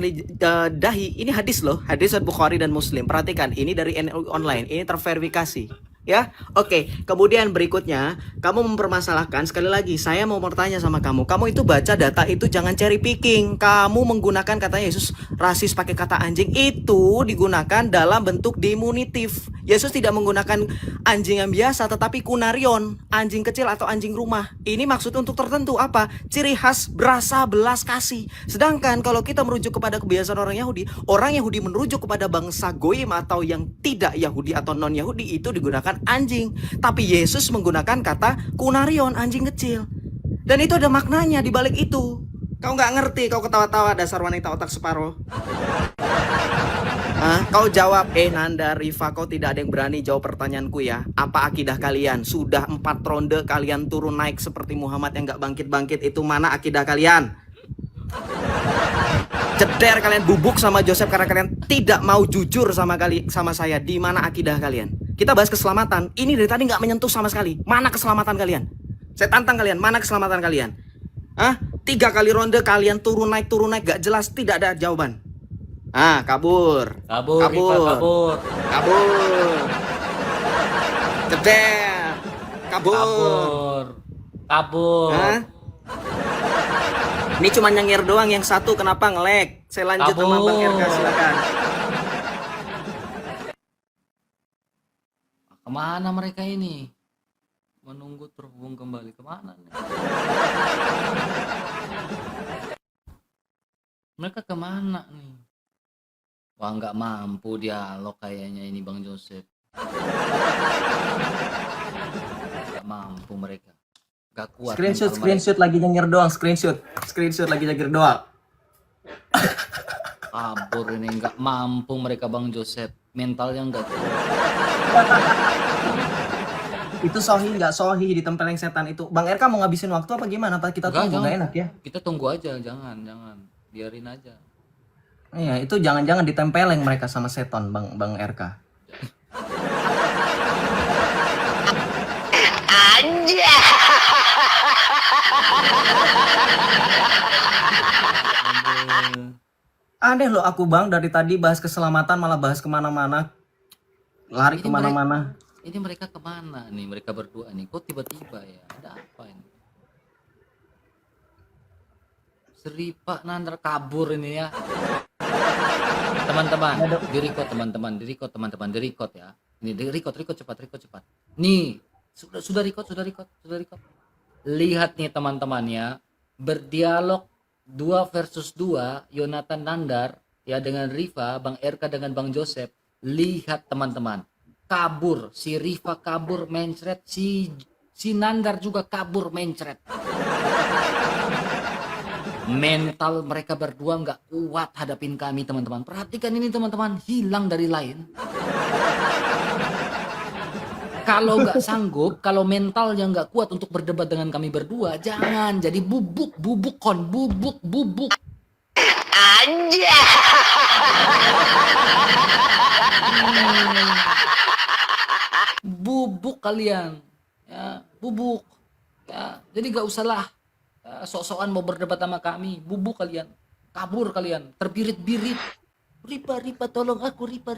dahi? Ini hadis loh, hadis Bukhari dan Muslim. Perhatikan, ini dari NU Online, ini terverifikasi. Ya, oke. Kemudian berikutnya, kamu mempermasalahkan, sekali lagi, saya mau bertanya sama kamu. Kamu itu baca data itu jangan cherry picking. Kamu menggunakan katanya Yesus rasis pakai kata anjing, itu digunakan dalam bentuk diminutif. Yesus tidak menggunakan anjing yang biasa, tetapi kunarion, anjing kecil atau anjing rumah. Ini maksud untuk tertentu apa? Ciri khas berasa belas kasih. Sedangkan kalau kita merujuk kepada kebiasaan orang Yahudi merujuk kepada bangsa Goyim atau yang tidak Yahudi atau non Yahudi, itu digunakan anjing. Tapi Yesus menggunakan kata kunarion, anjing kecil. Dan itu ada maknanya di balik itu. Kau nggak ngerti, kau ketawa-tawa dasar wanita otak separuh. Kau jawab, Nanda, Rifa, kau tidak ada yang berani jawab pertanyaanku ya. Apa akidah kalian? Sudah 4 ronde kalian turun naik seperti Muhammad yang gak bangkit-bangkit. Itu mana akidah kalian? Ceder kalian bubuk sama Joseph karena kalian tidak mau jujur sama saya. Di mana akidah kalian? Kita bahas keselamatan. Ini dari tadi gak menyentuh sama sekali. Mana keselamatan kalian? Saya tantang kalian, mana keselamatan kalian? 3 kali ronde kalian turun naik gak jelas, tidak ada jawaban. Kabur. Rifa, kabur. Ceder. Kabur. Ini cuma nyengir doang, yang satu kenapa nge-lag? Saya lanjut sama Bang RK, silakan. Kemana mereka ini? Menunggu terhubung kembali, kemana nih? Mereka kemana nih? Wah, nggak mampu dialog kayaknya ini Bang Joseph. Nggak mampu mereka. Nggak kuat. Screenshot lagi nyengir doang, screenshot lagi nyengir doang. Kabur ini, nggak mampu mereka Bang Joseph. Mentalnya nggak kuat. Itu sohi nggak sohi ditempeleng setan itu. Bang RK mau ngabisin waktu apa gimana? Apa kita tunggu? Nggak enak ya? Kita tunggu aja, jangan. Biarin aja. Iya, itu jangan-jangan ditempeleng mereka sama setan, Bang RK. Aneh loh aku Bang, dari tadi bahas keselamatan malah bahas kemana-mana. Lari kemana-mana. Ini mereka kemana nih? Mereka berdua nih. Kok tiba-tiba ya? Ada apa ini? Seripa Nandar kabur ini ya. Teman-teman, di record ya. Ini di record cepat. Nih, sudah record. Lihat nih teman-teman ya. Berdialog 2 versus 2 Yonatan Nandar ya dengan Rifa, Bang RK dengan Bang Joseph, lihat teman-teman, kabur, si Rifa kabur mencret, si Nandar juga kabur mencret. Mental mereka berdua nggak kuat hadapin kami, teman-teman. Perhatikan ini, teman-teman, hilang dari lain. Kalau nggak sanggup, kalau mentalnya nggak kuat untuk berdebat dengan kami berdua, jangan jadi bubuk kon, bubuk. Bubuk kalian, ya bubuk. Ya, jadi nggak usahlah ya, sok-sokan mau berdebat sama kami, bubuk kalian, kabur kalian, terbirit-birit. Ripa tolong aku, Ripa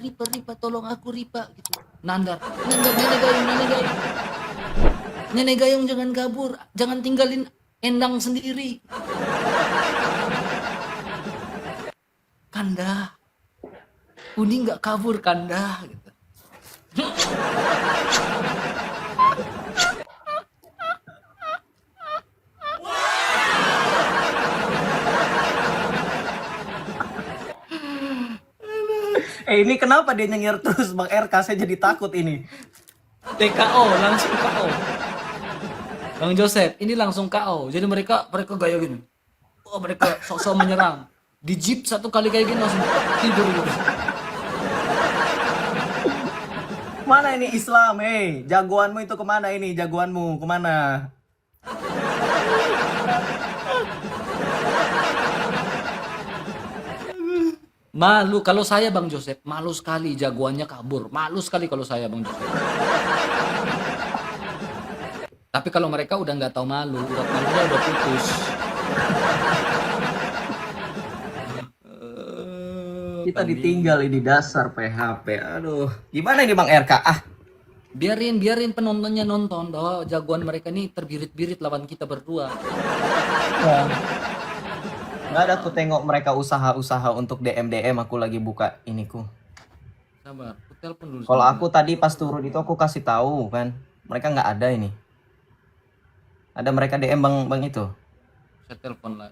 tolong aku, Ripa gitu. Nandar nenek gayung jangan kabur, jangan tinggalin Endang sendiri. Kanda, Uni nggak kabur Kanda gitu. Ini kenapa dia nyengir terus Bang RK? Saya jadi takut ini. TKO langsung KO. Bang Joseph ini langsung KO. Jadi mereka gaya gini. Oh, mereka sok-sok menyerang. Di jeep satu kali kayak gini langsung tidur gitu. Mana ini Islam? Jagoanmu itu kemana ini? Jagoanmu kemana? Malu kalau saya Bang Joseph, malu sekali jagoannya kabur. Malu sekali kalau saya Bang Joseph. Tapi kalau mereka udah nggak tahu malu, urat malunya udah putus. Kita ditinggal ini dasar PHP. Aduh, gimana ini Bang RK? Biarin penontonnya nonton bahwa jagoan mereka ini terbirit-birit lawan kita berdua. Ya. Nggak ada aku tengok mereka usaha-usaha untuk DM aku lagi buka iniku. Sabar, aku telepon dulu. Kalau aku tadi pas turun itu aku kasih tahu kan, mereka nggak ada ini. Ada mereka DM bang itu. Saya telepon lah.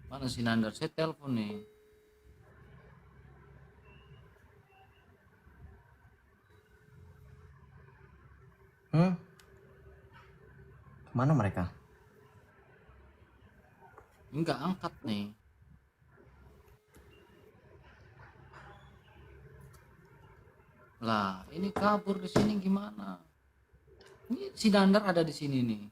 Mana si Nandar? Saya telepon nih. Mana mereka? Enggak angkat nih. Lah, ini kabur di sini gimana? Ini si Nandar ada di sini nih.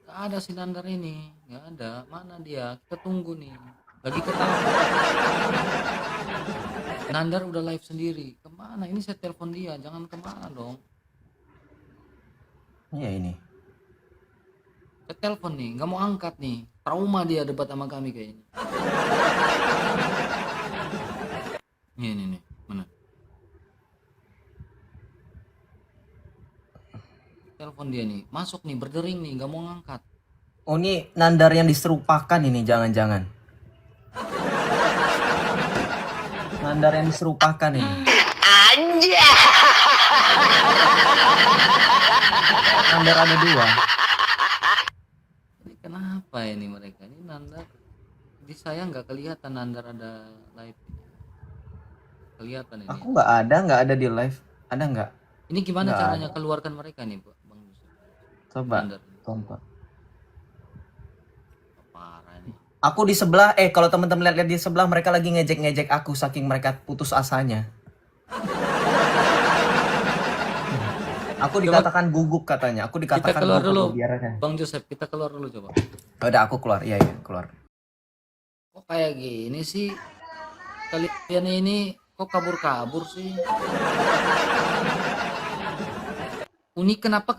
Gak ada si Nandar ini, gak ada. Mana dia? Kita tunggu nih. Lagi ketawa. Nandar udah live sendiri. Kemana? Ini saya telepon dia. Jangan kemana dong. Iya ini. Saya telepon nih, nggak mau angkat nih. Trauma dia debat sama kami kayaknya. Ini nih, mana? Telepon dia nih, masuk nih, berdering nih, nggak mau ngangkat. Oh ini Nandar yang diserupakan ini, jangan-jangan. Nandar yang diserupakan ini. Anjay. Nandar ada dua. Ini kenapa ini mereka? Ini Nandar, di saya nggak kelihatan Nandar ada live. Kelihatan ini. Aku nggak ada di live. Ada nggak? Ini gimana Nggak caranya keluarkan mereka nih, Bang Yusuf? Coba. Nandar. Coba. Parah nih. Aku di sebelah, kalau teman-teman lihat di sebelah mereka lagi ngejek-ngejek aku saking mereka putus asanya. Aku dikatakan gugup katanya. Aku Kita dikatakan keluar gugup, dulu, biarkan. Bang Joseph. Kita keluar dulu coba. Udah aku keluar, iya keluar. Kok kayak gini sih? Kalian ini kok kabur-kabur sih? Unik kenapa